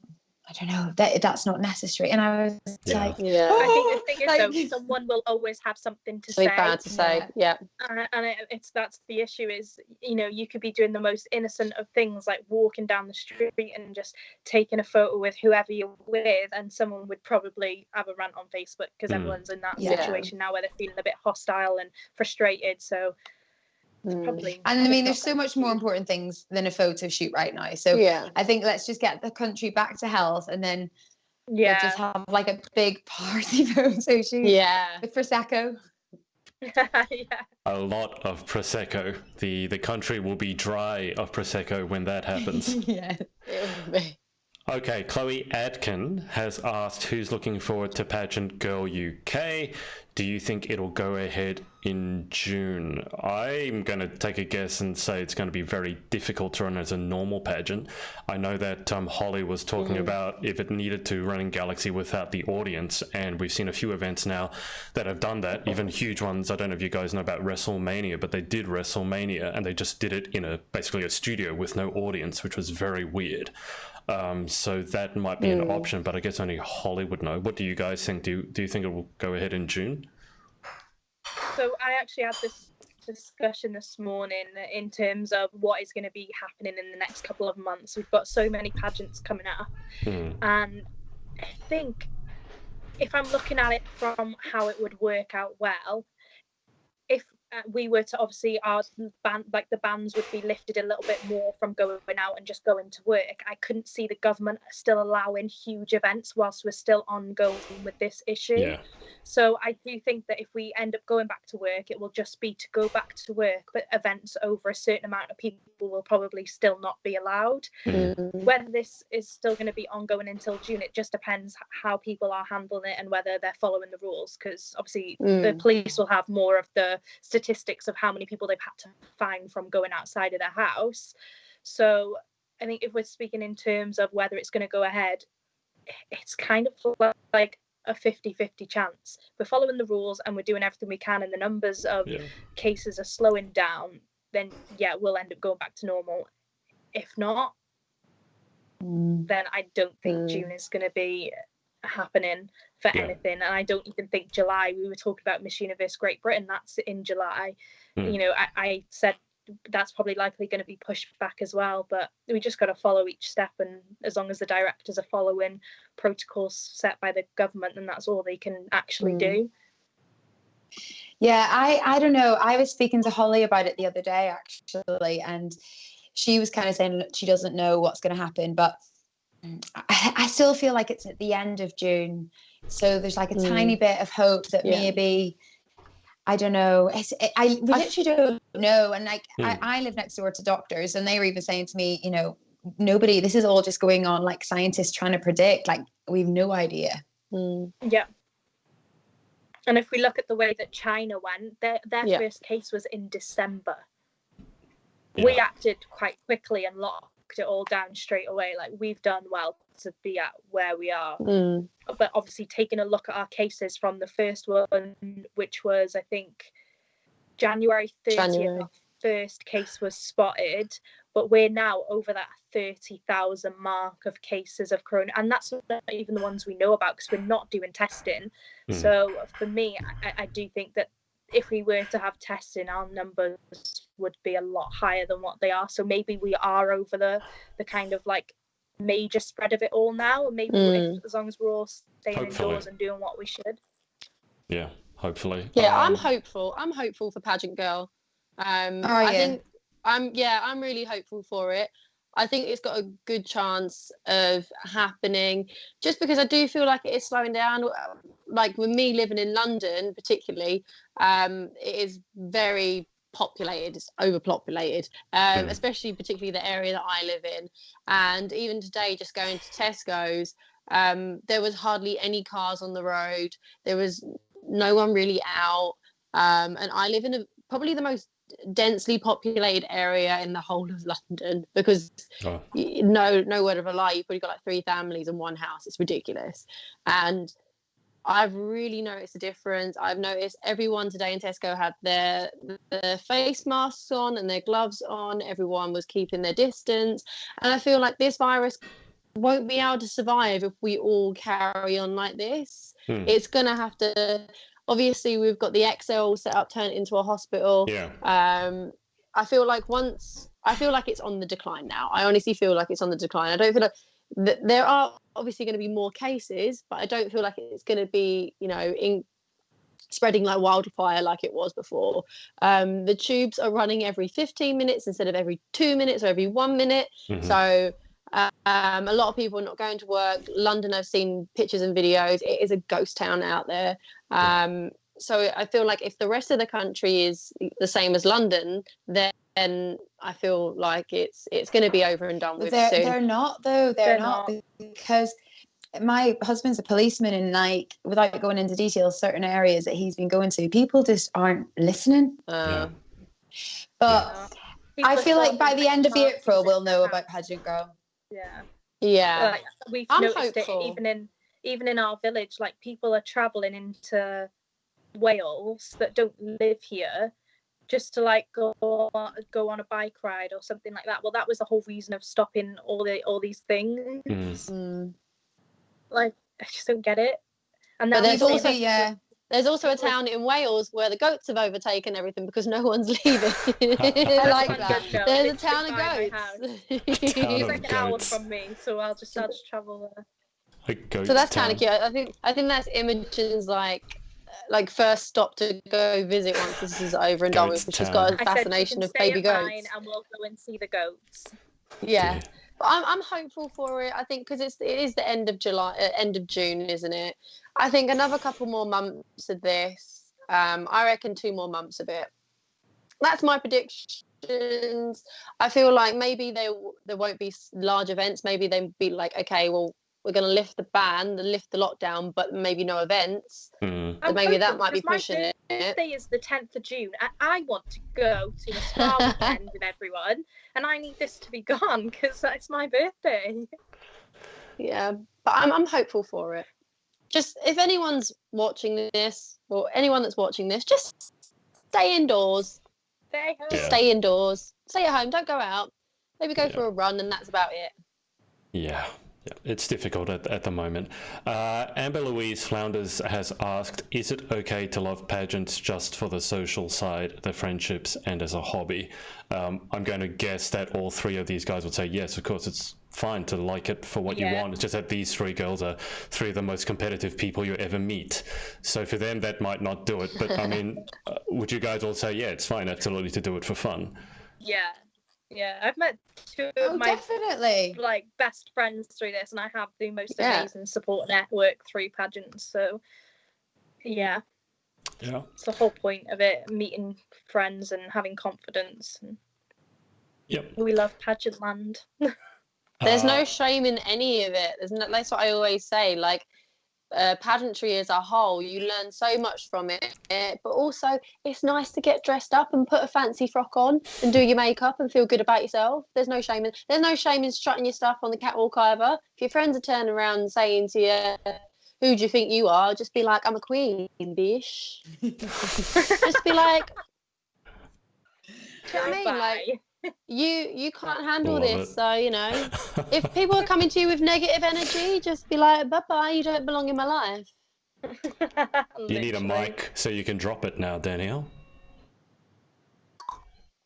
I don't know, that's not necessary. And I was like, I think the thing is, though, someone will always have something to say. Bad to say, and that's the issue is, you know, you could be doing the most innocent of things, like walking down the street and just taking a photo with whoever you're with, and someone would probably have a rant on Facebook because everyone's in that situation now where they're feeling a bit hostile and frustrated. So probably, and I mean, there's so much more important things than a photo shoot right now. So I think let's just get the country back to health, and then we'll just have like a big party photo shoot with Prosecco. A lot of Prosecco. The country will be dry of Prosecco when that happens. It will be. Okay, Chloe Adkin has asked, who's looking forward to Pageant Girl UK? Do you think it'll go ahead in June? I'm going to take a guess and say it's going to be very difficult to run as a normal pageant. I know that Holly was talking about if it needed to run in Galaxy without the audience, and we've seen a few events now that have done that, even huge ones. I don't know if you guys know about WrestleMania, but they did WrestleMania, and they just did it in basically a studio with no audience, which was very weird. So that might be an option, but I guess only Holly would know. What do you guys think? Do you think it will go ahead in June? So I actually had this discussion this morning in terms of what is going to be happening in the next couple of months. We've got so many pageants coming up, and I think if I'm looking at it from how it would work out well, if we were to obviously our ban, like the bans would be lifted a little bit more from going out and just going to work. I couldn't see the government still allowing huge events whilst we're still ongoing with this issue. Yeah. So I do think that if we end up going back to work, it will just be to go back to work, but events over a certain amount of people will probably still not be allowed. Whether this is still going to be ongoing until June, it just depends how people are handling it and whether they're following the rules, because obviously the police will have more of the statistics of how many people they've had to fine from going outside of their house. So I think if we're speaking in terms of whether it's going to go ahead, it's kind of like a 50-50 chance. We're following the rules and we're doing everything we can, and the numbers of cases are slowing down, then yeah, we'll end up going back to normal. If not, then I don't think June is going to be happening for anything. And I don't even think July. We were talking about Miss Universe Great Britain, that's in July. You know, I said that's probably likely going to be pushed back as well, but we just got to follow each step, and as long as the directors are following protocols set by the government, then that's all they can actually do. Yeah, I don't know. I was speaking to Holly about it the other day, actually, and she was kind of saying she doesn't know what's going to happen, but I still feel like it's at the end of June. So there's like a tiny bit of hope that maybe, I don't know. We literally don't know. And like, I live next door to doctors, and they were even saying to me, you know, this is all just going on like scientists trying to predict, like we've no idea. Yeah. And if we look at the way that China went, their first case was in December. We acted quite quickly and locked it all down straight away. Like, we've done well to be at where we are. But obviously taking a look at our cases from the first one, which was I think January 30th, our first case was spotted, but we're now over that 30,000 mark of cases of corona, and that's not even the ones we know about because we're not doing testing. So for me, I do think that if we were to have testing, our numbers would be a lot higher than what they are. So maybe we are over the kind of like major spread of it all now, and maybe as long as we're all staying indoors and doing what we should. Yeah, hopefully. I'm hopeful for Pageant Girl. I think I'm really hopeful for it. I think it's got a good chance of happening, just because I do feel like it is slowing down. Like with me living in London, particularly, it is very populated. It's overpopulated, especially particularly the area that I live in. And even today, just going to Tesco's, there was hardly any cars on the road. There was no one really out. And I live in probably the most densely populated area in the whole of London, because no word of a lie, you've probably got like 3 families in one house. It's ridiculous. And I've really noticed a difference. I've noticed everyone today in Tesco had their face masks on and their gloves on. Everyone was keeping their distance, and I feel like this virus won't be able to survive if we all carry on like this. It's gonna have to. Obviously, we've got the XL set up, turn it into a hospital. I feel like it's on the decline now. I honestly feel like it's on the decline. I don't feel like there are obviously going to be more cases, but I don't feel like it's going to be, spreading like wildfire like it was before. The tubes are running every 15 minutes instead of every 2 minutes or every 1 minute. So a lot of people are not going to work. London, I've seen pictures and videos. It is a ghost town out there. So I feel like if the rest of the country is the same as London, then I feel like it's going to be over and done with soon. They're not, though. They're not, because my husband's a policeman, and like, without going into details, certain areas that he's been going to, people just aren't listening. But I feel like by the end of April, we'll know about Pageant Girl. Like, we've noticed hopeful. it even in our village. Like, people are travelling into Wales that don't live here just to like go on a bike ride or something like that. Well, that was the whole reason of stopping all these things. Like, I just don't get it. And but there's also a town in Wales where the goats have overtaken everything because no one's leaving. I like that. There's a town of goats. It's like an hour from me, so I'll just travel there. So that's kind of cute. I think that's Imogen's like like first stop to go visit once this is over and done with. She's got a fascination of baby goats. Mine and we'll go and see the goats. Yeah. But I'm hopeful for it. I think because it is the end of June, isn't it? I think another couple more months of this. I reckon 2 more months of it. That's my predictions. I feel like maybe there won't be large events. Maybe they'll be like, okay, well, we're going to lift the ban, lift the lockdown, but maybe no events. So maybe that might be pushing it. My birthday is the 10th of June. I want to go to a spa weekend with everyone, and I need this to be gone because it's my birthday. Yeah, but I'm hopeful for it. Just if anyone's watching this, or anyone that's watching this, just stay indoors. Stay home. Just stay indoors. Stay at home. Don't go out. Maybe go for a run, and that's about it. Yeah. Yeah, it's difficult at the moment. Amber Louise Flounders has asked, is it okay to love pageants just for the social side, the friendships, and as a hobby? I'm going to guess that all 3 of these guys would say, yes, of course, it's fine to like it for what you want. It's just that these 3 girls are 3 of the most competitive people you ever meet. So for them, that might not do it. But, I mean, would you guys all say, yeah, it's fine, absolutely, to do it for fun? Yeah. Yeah, I've met 2 of my like best friends through this, and I have the most amazing support network through pageants. So, yeah, it's the whole point of it: meeting friends and having confidence. And we love pageant land. There's no shame in any of it. That's what I always say. Like, pageantry as a whole, you learn so much from it, but also it's nice to get dressed up and put a fancy frock on and do your makeup and feel good about yourself. There's no shame in strutting your stuff on the catwalk either. If your friends are turning around and saying to you, who do you think you are, just be like, I'm a queen, bish. Just be like, do you know what I mean? Like, you can't handle this, so if people are coming to you with negative energy, just be like, bye-bye, you don't belong in my life. You need a mic so you can drop it now, Danielle.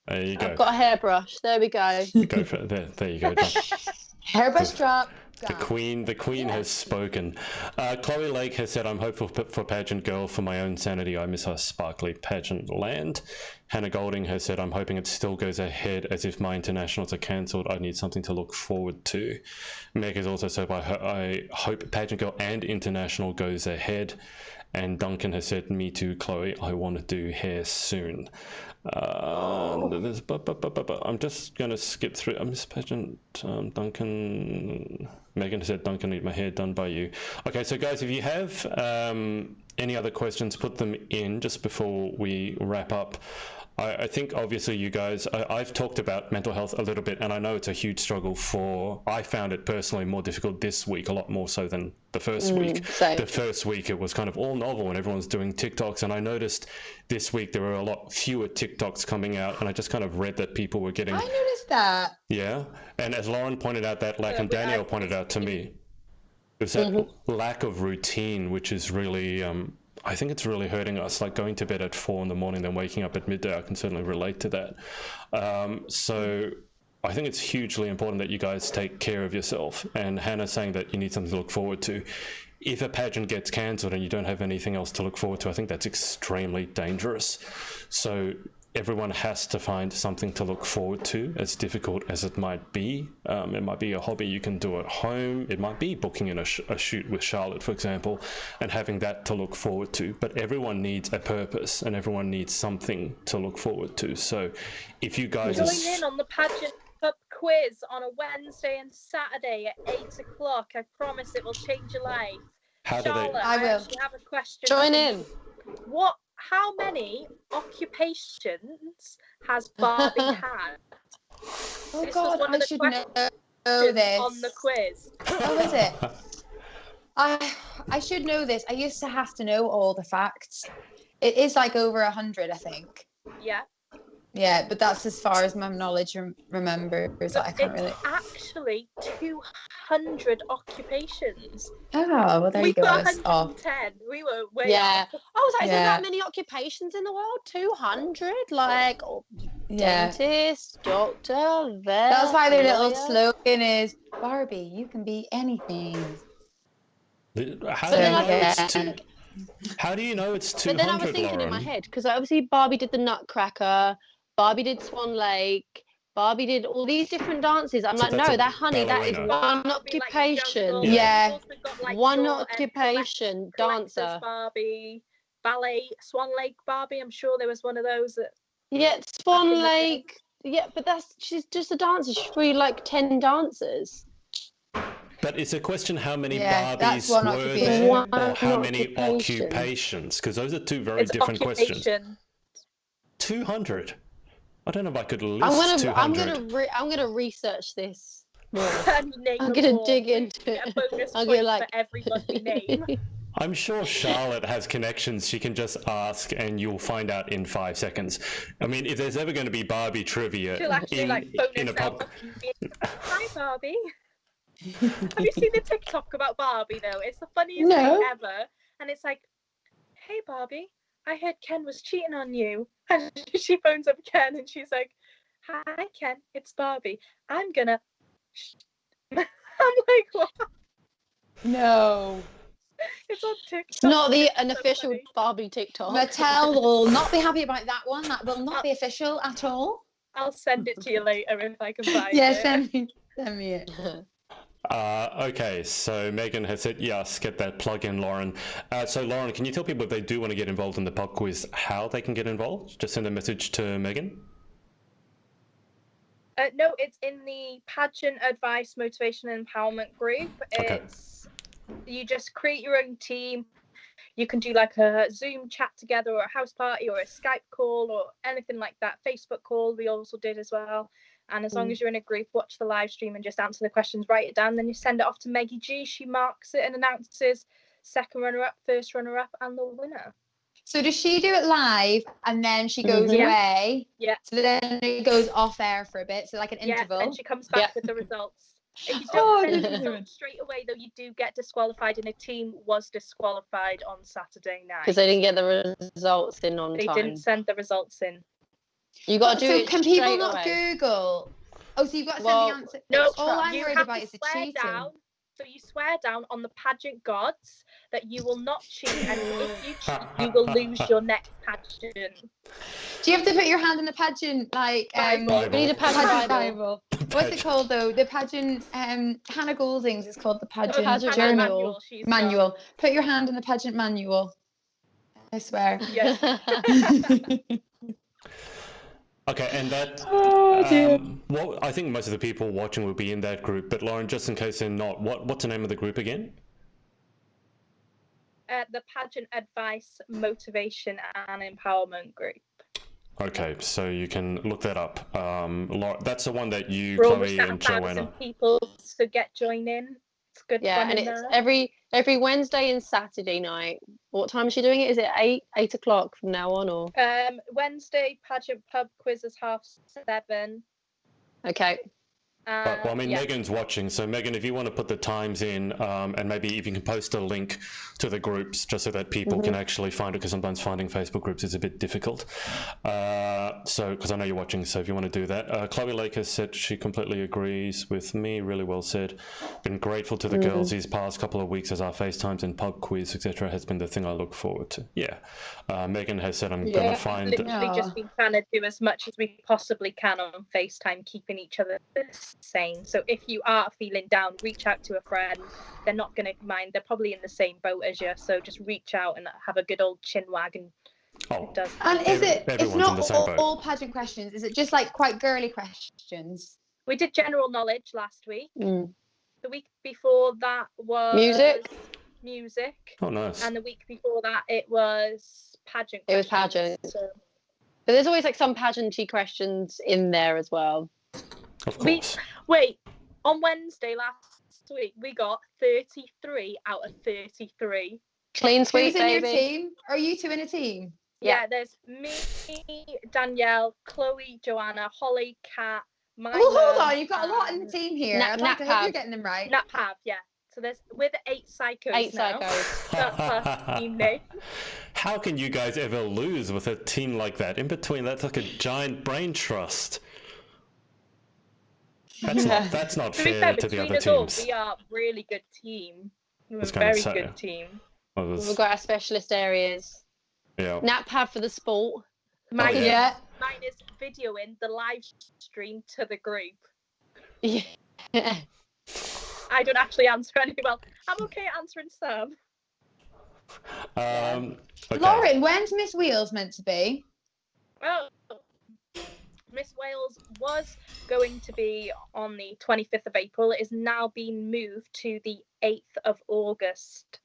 There you go. I've got a hairbrush. There we go. Go for it. There you go. Hairbrush drop. The queen has spoken. Chloe Lake has said, I'm hopeful for Pageant Girl. For my own sanity, I miss our sparkly pageant land. Hannah Golding has said, I'm hoping it still goes ahead, as if my internationals are cancelled. I need something to look forward to. Meg has also said, I hope Pageant Girl and international goes ahead. And Duncan has said, me too, Chloe. I want to do hair soon. I'm just going to skip through. I miss pageant. Duncan. Megan said, Duncan, need my hair done by you. Okay, so guys, if you have any other questions, put them in just before we wrap up. I think obviously you guys, I've talked about mental health a little bit, and I know it's a huge struggle I found it personally more difficult this week, a lot more so than the first week. Same. The first week it was kind of all novel and everyone's doing TikToks, and I noticed this week there were a lot fewer TikToks coming out, and I just kind of read that people were getting... I noticed that. Yeah, and as Lauren pointed out that lack, and Danielle pointed out to me, there's that lack of routine, which is really... I think it's really hurting us, like going to bed at 4 in the morning, then waking up at midday. I can certainly relate to that. So I think it's hugely important that you guys take care of yourself. And Hannah saying that you need something to look forward to. If a pageant gets cancelled and you don't have anything else to look forward to, I think that's extremely dangerous. So everyone has to find something to look forward to, as difficult as it might be. It might be a hobby you can do at home. It might be booking in a shoot with Charlotte, for example, and having that to look forward to. But everyone needs a purpose, and everyone needs something to look forward to. So if you guys... Join in on the Pageant Cup quiz on a Wednesday and Saturday at 8 o'clock. I promise it will change your life. Charlotte, I will. Actually have a question. Join in. How many occupations has Barbie had? Oh this God, was one I of the should questions know this. on the quiz. How is it? I should know this. I used to have to know all the facts. It is like over 100, I think. Yeah. Yeah, but that's as far as my knowledge remembers. I can't really. Actually 200 occupations. Oh, well, there you go. We were 110. We were way off. I was like, is there that many occupations in the world? 200? Like, dentist, doctor, vet. That's why their little slogan is, Barbie, you can be anything. How do you know it's 200, But then I was thinking in my Lauren? head, because obviously Barbie did the Nutcracker, Barbie did Swan Lake, Barbie did all these different dances. I'm So like, that's no, a that honey, that is ballerina. one Barbie, like, occupation. jungle. Yeah. You've also got, like, One your, occupation, collectors dancer. Barbie, ballet, Swan Lake Barbie. I'm sure there was one of those that Yeah, Swan in the day. Lake. Yeah, but she's just a dancer. She's free like 10 dancers. But it's a question how many Yeah, that's Barbies one were occupation. there, One or how many occupation. occupations? Because those are two very It's different questions. occupation. 200. I don't know if I could list I'm 200. gonna research this more. And name I'm them gonna all. dig into Get a it. bonus I'll point get like for every one we name. I'm sure Charlotte has connections. She can just ask and you'll find out in 5 seconds. I mean, if there's ever going to be Barbie trivia She'll actually like in a bonus pub... out. Hi, Barbie. Have you seen the TikTok about Barbie though? It's the funniest No. thing ever. And it's like, hey Barbie, I heard Ken was cheating on you. And she phones up Ken and she's like, hi Ken, it's Barbie. I'm gonna. I'm like, what? No. It's on TikTok. It's not It's an so official funny. Barbie TikTok. Mattel will not be happy about that one. That will not be official at all. I'll send it to you later if I can find Yeah, it. send me it. Okay, so Megan has said yes, get that plug in, Lauren. So Lauren, can you tell people if they do want to get involved in the pub quiz, how they can get involved? Just send a message to Megan. No, it's in the Pageant Advice Motivation and Empowerment group. Okay. You just create your own team. You can do like a Zoom chat together or a house party or a Skype call or anything like that. Facebook call we also did as well. And as long as you're in a group, watch the live stream and just answer the questions, write it down. Then you send it off to Meggie G. She marks it and announces second runner-up, first runner-up and the winner. So does she do it live and then she goes Mhm. away? Yeah. So then it goes off air for a bit, so like an interval. Yeah, and she comes back Yeah. with the results. If you Oh, don't send no. the results straight away, though, you do get disqualified, and a team was disqualified on Saturday night. Because they didn't get the results in on They time. didn't send the results in. You got to do So it can people straight not away. Google? Oh, so you've got to send Well, the answer. No, all I'm you worried have about to is the swear cheating. down. So you swear down on the pageant gods that you will not cheat, and if you cheat, you will lose your next pageant. Do you have to put your hand in the pageant, like Bible. We need a pageant pageant Bible. Bible? What's it called though? The pageant. Hannah Golding's is called the pageant, pageant journal manual. she's manual. Put your hand in the pageant manual. I swear. got. Yeah. Okay, and that... Oh dear. well, I think most of the people watching will be in that group, but Lauren, just in case they're not, what's the name of the group again? The Pageant Advice, Motivation and Empowerment group. Okay, so you can look that up. That's the one that you, We're almost Chloe, at and 1,000 Joanna... people, so join in. It's good Yeah, fun and in it's there. every Wednesday and Saturday night. What time is she doing it? Is it 8 o'clock from now on, or? Wednesday pageant pub quiz is 7:30. Okay. Well, I mean, yeah. Megan's watching, so Megan, if you want to put the times in, and maybe if you can post a link to the groups, just so that people can actually find it, because sometimes finding Facebook groups is a bit difficult. Because I know you're watching, so if you want to do that. Chloe Lake has said she completely agrees with me, really well said. Been grateful to the girls these past couple of weeks as our FaceTimes and pub quiz, etc. has been the thing I look forward to. Yeah. Megan has said I'm going to find... Literally just been trying to do as much as we possibly can on FaceTime, keeping each other sane. So if you are feeling down, reach out to a friend. They're not going to mind. They're probably in the same boat as you. So just reach out and have a good old chin wag. And it does. And is it? It's Everyone's in not the same boat. all pageant questions. Is it just like quite girly questions? We did general knowledge last week. Mm. The week before that was music. Oh, nice. And the week before that it was pageant. It was questions. pageant. So But there's always like some pageanty questions in there as well. Of course. Wait, on Wednesday last week we got 33 out of 33. Clean sweep, Who's in your baby. team? Are you two in a team? Yeah, there's me, Danielle, Chloe, Joanna, Holly, Kat, my Oh, hold mum, on. You've got a lot in the team here. Nat- I'd like to Nat hope you're Pab. getting them right. Nat Pav, yeah. So we're the 8 psychos 8 now. psychos. That's our team name. How can you guys ever lose with a team like that? In between, that's like a giant brain trust. That's not To be fair fair, to the between other us all, teams. we are a really good team. We're was a gonna very say. good team. We've got our specialist areas. Yeah. Nap pad for the sport. Mine, yeah. mine is videoing the live stream to the group. Yeah. I don't actually answer any. Well, I'm okay at answering some. Okay. Lauren, when's Miss Wheels meant to be? Oh, Miss Wales was going to be on the 25th of April. It is now been moved to the 8th of August.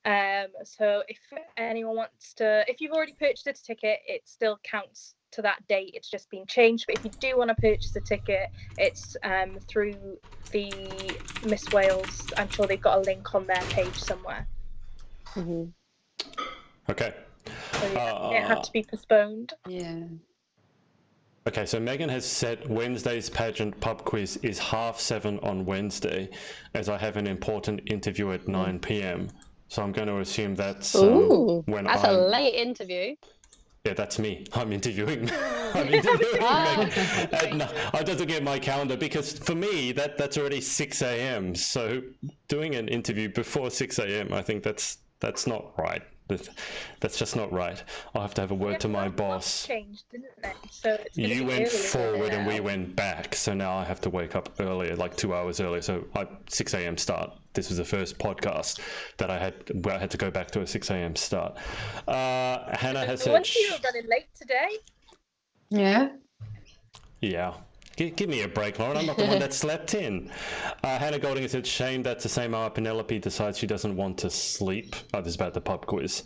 So if anyone wants to, if you've already purchased a ticket, it still counts to that date. It's just been changed. But if you do want to purchase a ticket, it's through the Miss Wales. I'm sure they've got a link on their page somewhere. Mm-hmm. Okay. So yeah, it had to be postponed. Yeah. Okay, so Megan has said Wednesday's pageant pub quiz is 7:30 on Wednesday, as I have an important interview at 9 p.m. So I'm going to assume that's when that's a late interview. Yeah, that's me. I'm interviewing. I'm interviewing Megan. No, I just look at my calendar because for me that's already 6 a.m. So doing an interview before 6 a.m. I think that's not right. That's just not right. I'll have to have a word to my boss. Changed, didn't it? So it's you went forward and we went back, so now I have to wake up earlier, like 2 hours earlier. So 6 a.m. start. This was the first podcast that I had to go back to a 6 a.m. start. Hannah has said. You were running late today. Yeah. Yeah. Give me a break, Lauren. I'm not the one that slept in. Hannah Golding has said, shame that's the same hour Penelope decides she doesn't want to sleep. Oh, this is about the pub quiz.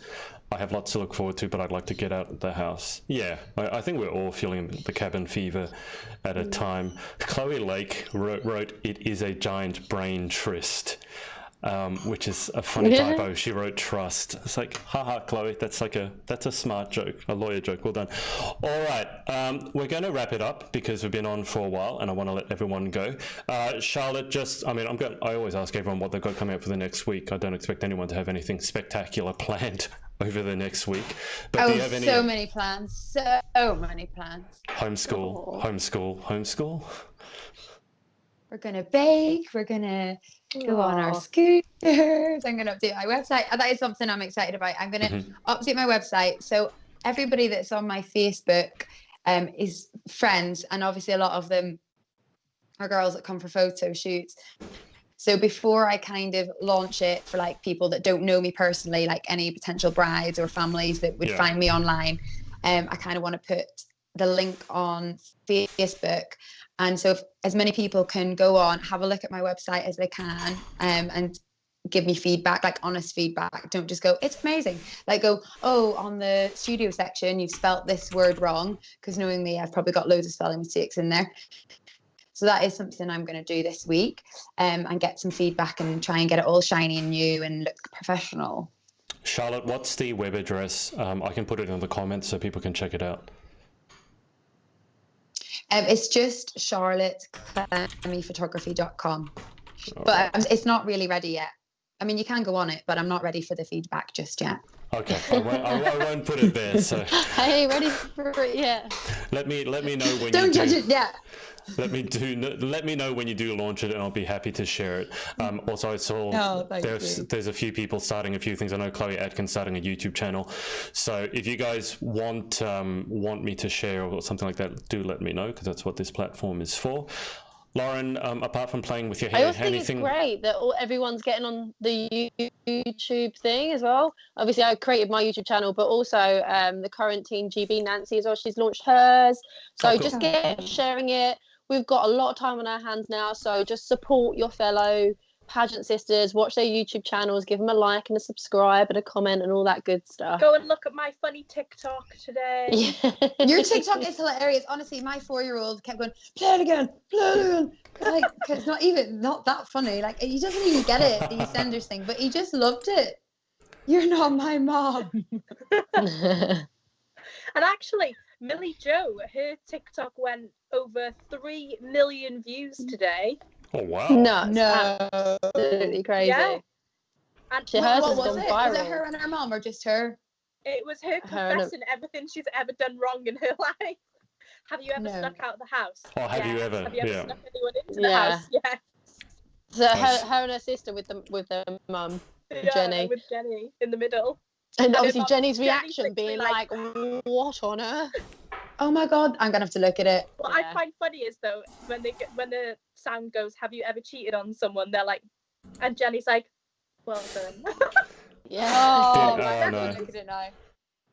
I have lots to look forward to, but I'd like to get out of the house. Yeah, I think we're all feeling the cabin fever at a time. Chloe Lake wrote it is a giant brain tryst. Which is a funny typo. She wrote trust. It's like, haha, Chloe, that's a smart joke, a lawyer joke. Well done. All right, we're going to wrap it up because we've been on for a while and I want to let everyone go. Charlotte, I always ask everyone what they've got coming up for the next week. I don't expect anyone to have anything spectacular planned over the next week. But do you have any? So many plans. So many plans. Homeschool. We're going to bake. We're going to go on our scooters. I'm going to update my website. That is something I'm excited about. I'm going to update my website. So everybody that's on my Facebook is friends. And obviously a lot of them are girls that come for photo shoots. So before I kind of launch it for like people that don't know me personally, like any potential brides or families that would find me online, I kind of want to put the link on Facebook. And so if as many people can go on, have a look at my website as they can, and give me feedback, like honest feedback. Don't just go, it's amazing. Like go, oh, on the studio section, you've spelt this word wrong. Because knowing me, I've probably got loads of spelling mistakes in there. So that is something I'm going to do this week, and get some feedback and try and get it all shiny and new and look professional. Charlotte, what's the web address? I can put it in the comments so people can check it out. It's just charlotteclemiephotography.com. But it's not really ready yet. I mean, you can go on it, but I'm not ready for the feedback just yet. Okay, I won't put it there. So I ain't ready for it yet. Let me know when. Don't judge it yet. Let me know when you do launch it, and I'll be happy to share it. Also, I saw there's a few people starting a few things. I know Chloe Atkins starting a YouTube channel. So if you guys want me to share or something like that, do let me know, because that's what this platform is for. Lauren, apart from playing with your hair, I also think it's great that everyone's getting on the YouTube thing as well. Obviously, I created my YouTube channel, but also the current Team GB, Nancy, as well. She's launched hers. So just sharing it. We've got a lot of time on our hands now, so just support your fellow pageant sisters, watch their YouTube channels, give them a like and a subscribe and a comment and all that good stuff. Go and look at my funny TikTok today. Yeah. Your TikTok is hilarious. Honestly, my 4-year-old kept going, play it again. Like, cause it's not that funny. Like, he doesn't even get it, the EastEnders thing, but he just loved it. You're not my mom. And actually, Millie Jo, her TikTok went over 3 million views today. Oh wow! No, absolutely crazy. Yeah. And what was it? Was it her and her mom, or just her? It was her confessing everything she's ever done wrong in her life. Have you ever snuck out of the house? Oh, have you ever? Have you ever snuck anyone into the house? Yes. So her and her sister with their mum. Yeah, Jenny. with Jenny in the middle. And obviously but Jenny's Jenny's reaction being literally like, what on earth? Oh my God, I'm gonna have to look at it. What Yeah. I find funny is though when the sound goes, "Have you ever cheated on someone?" They're like, and Jenny's like, "Well done." Yeah. Oh, Oh, I'm no. looking at it now.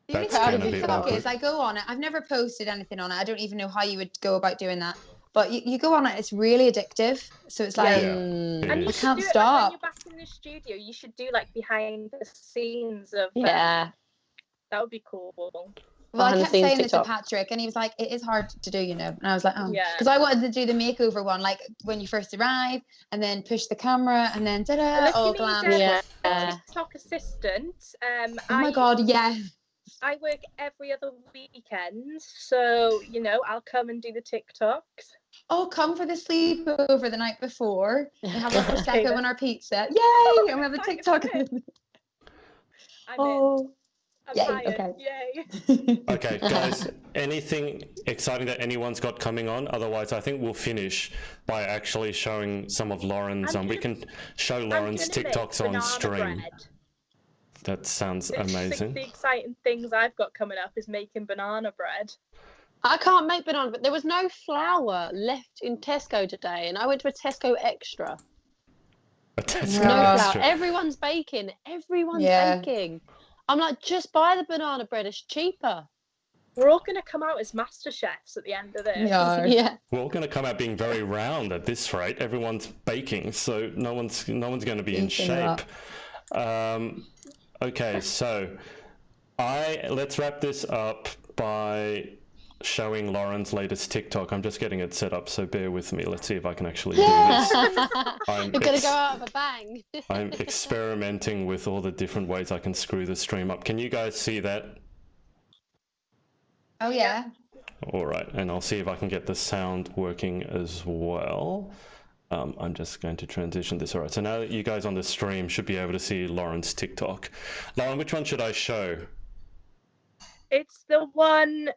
The only That's thing gonna with be TikTok awkward. is I go on it. I've never posted anything on it. I don't even know how you would go about doing that. But you go on it, it's really addictive. So it's like, Yeah. Mm. It And you is. should can't do it like stop. when you're back in the studio. You should do like behind the scenes of. Yeah. That would be cool. well, I Behind the kept scenes saying this to TikTok. Patrick, and he was like, it is hard to do, you know. And I was like, oh, Yeah. because I wanted to do the makeover one, like when you first arrive, and then push the camera, and then Well, ta-da, if all you glam. need Yeah. a TikTok assistant, Oh my God, yeah. I work every other weekend, so you know I'll come and do the TikToks. Oh, come for the sleepover the night before. We have our prosecco then. and our pizza. Yay! And we have a Fine, TikTok. I'm in. I'm Oh, I'm yay, hired. okay. Yay. Okay, guys, anything exciting that anyone's got coming on? Otherwise, I think we'll finish by actually showing some of Lauren's. I'm We gonna- can show I'm Lauren's gonna make TikToks on banana stream. bread. That sounds The amazing. exciting things I've got coming up is making banana bread. I can't make banana, but there was no flour left in Tesco today, and I went to a Tesco Extra. A Tesco No flour. Extra. Everyone's baking. Everyone's Yeah. baking. I'm like, just buy the banana bread. It's cheaper. We're all gonna come out as master chefs at the end of this. Yeah. Yeah. We're all going to come out being very round at this rate. Everyone's baking, so no one's going to be in Eating shape. up. Okay, so let's wrap this up by showing Lauren's latest TikTok. I'm just getting it set up, so bear with me. Let's see if I can actually do this. You're going to go out of a bang. I'm experimenting with all the different ways I can screw the stream up. Can you guys see that? Oh, yeah. All right, and I'll see if I can get the sound working as well. I'm just going to transition this. All right, so now that you guys on the stream should be able to see Lauren's TikTok. Lauren, which one should I show? It's the one.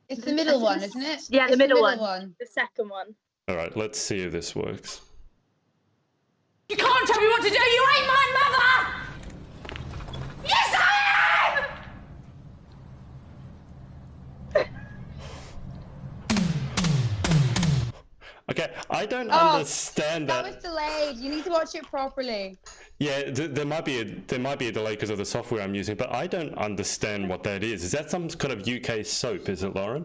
It's the middle one, isn't it? Yeah, the It's middle one. The second one. All right, let's see if this works. You can't tell me what to do! You ain't my mother! Yes, I am! Okay, I don't Oh, understand That that. was delayed. You need to watch it properly. Yeah, there might be a delay because of the software I'm using, but I don't understand what that is. Is that some kind of UK soap? Is it, Lauren?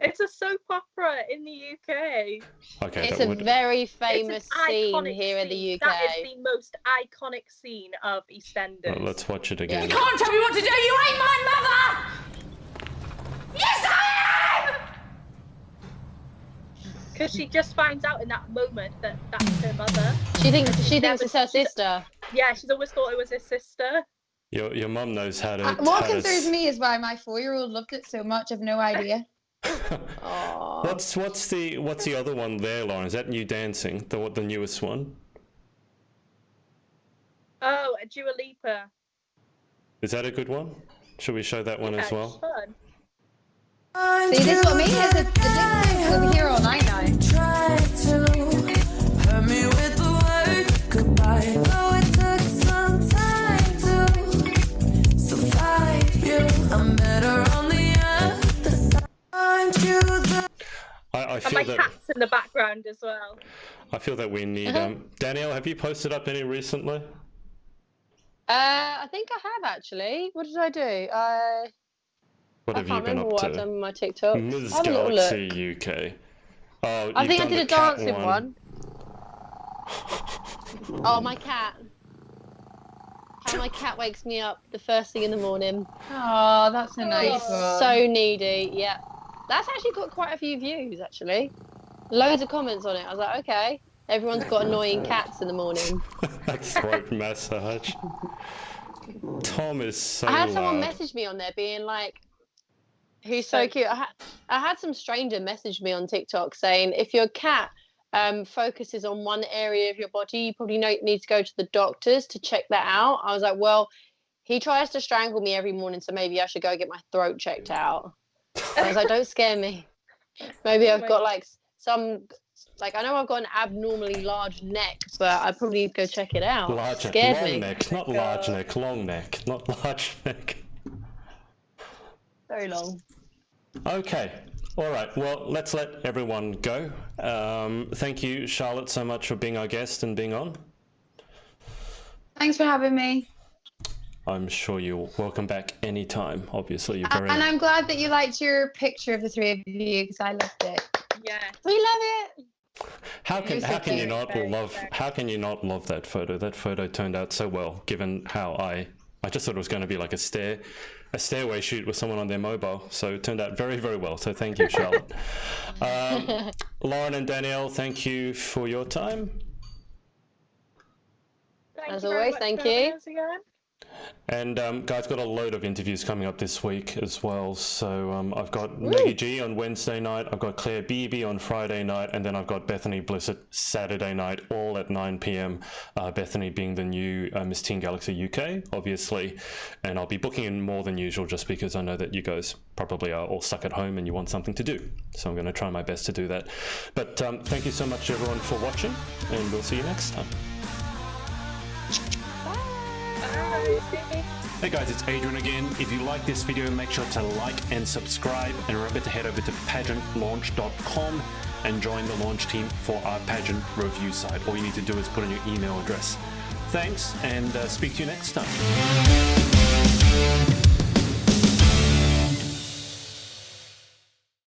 It's a soap opera in the UK. Okay, It's that a would. very It's famous an scene iconic here in the scene. UK. That is the most iconic scene of EastEnders. Well, let's watch it again. You can't tell me what to do! You ain't my mother! Yes, I am! Because she just finds out in that moment that that's her mother. She thinks never- it's her sister. Yeah, she's always thought it was his sister. Your mum knows how to. What how to concerns me is why my 4-year-old loved it so much. I've no idea. Aww. What's the other one there, Lauren? Is that New Dancing, the newest one? Oh, a Dua Lipa. Is that a good one? Should we show that one as Yeah, well? it's fun. See, this is what I mean. Is the difference will be here all night now. Try to hurt me with the word goodbye. Though it took some time to survive you, I'm better on the other side. Aren't you the I And feel my that cat's in the background as well. I feel that we need. Danielle, have you posted up any recently? I think I have actually. What did I do? What I have you can't been remember up what I've to? done with my TikTok. Ms. Have a little look. Galaxy UK. Oh, I you've think I done did the a cat dancing one. Oh, my cat. How my cat wakes me up the first thing in the morning. Oh, that's a nice It's one. so needy. Yeah. That's actually got quite a few views, actually. Loads of comments on it. I was like, okay. Everyone's got annoying cats in the morning. Throat massage. Tom is so I had someone loud. message me on there being like, "Who's so cute?" I had some stranger message me on TikTok saying, if your cat focuses on one area of your body, you probably need to go to the doctors to check that out. I was like, well, he tries to strangle me every morning, so maybe I should go get my throat checked out. I was like, don't scare me. Maybe I've got like some Like, I know I've got an abnormally large neck, but I probably need to go check it out. Large, Scared long me. neck, not large neck, long neck, not large neck. Very long. Okay. All right. Well, let's let everyone go. Thank you, Charlotte, so much for being our guest and being on. Thanks for having me. I'm sure you're welcome back anytime. Obviously, you're very. And I'm glad that you liked your picture of the three of you because I loved it. Yeah. We love it. How can you very, not very, love? very How can you not love that photo? That photo turned out so well, given how I just thought it was going to be like a stairway shoot with someone on their mobile. So it turned out very, very well. So thank you, Charlotte. Lauren and Danielle, thank you for your time. As always, thank you. And guys, got a load of interviews coming up this week as well. So I've got Maggie G on Wednesday night, I've got Claire Beebe on Friday night, and then I've got Bethany Blissett Saturday night, all at 9 p.m. Bethany being the new Miss Teen Galaxy UK, obviously. And I'll be booking in more than usual just because I know that you guys probably are all stuck at home and you want something to do. So I'm going to try my best to do that. But thank you so much, everyone, for watching, and we'll see you next time. Hey guys, it's Adrian again. If you like this video, make sure to like and subscribe, and remember to head over to pageantlaunch.com and join the launch team for our pageant review site. All you need to do is put in your email address. Thanks, and speak to you next time.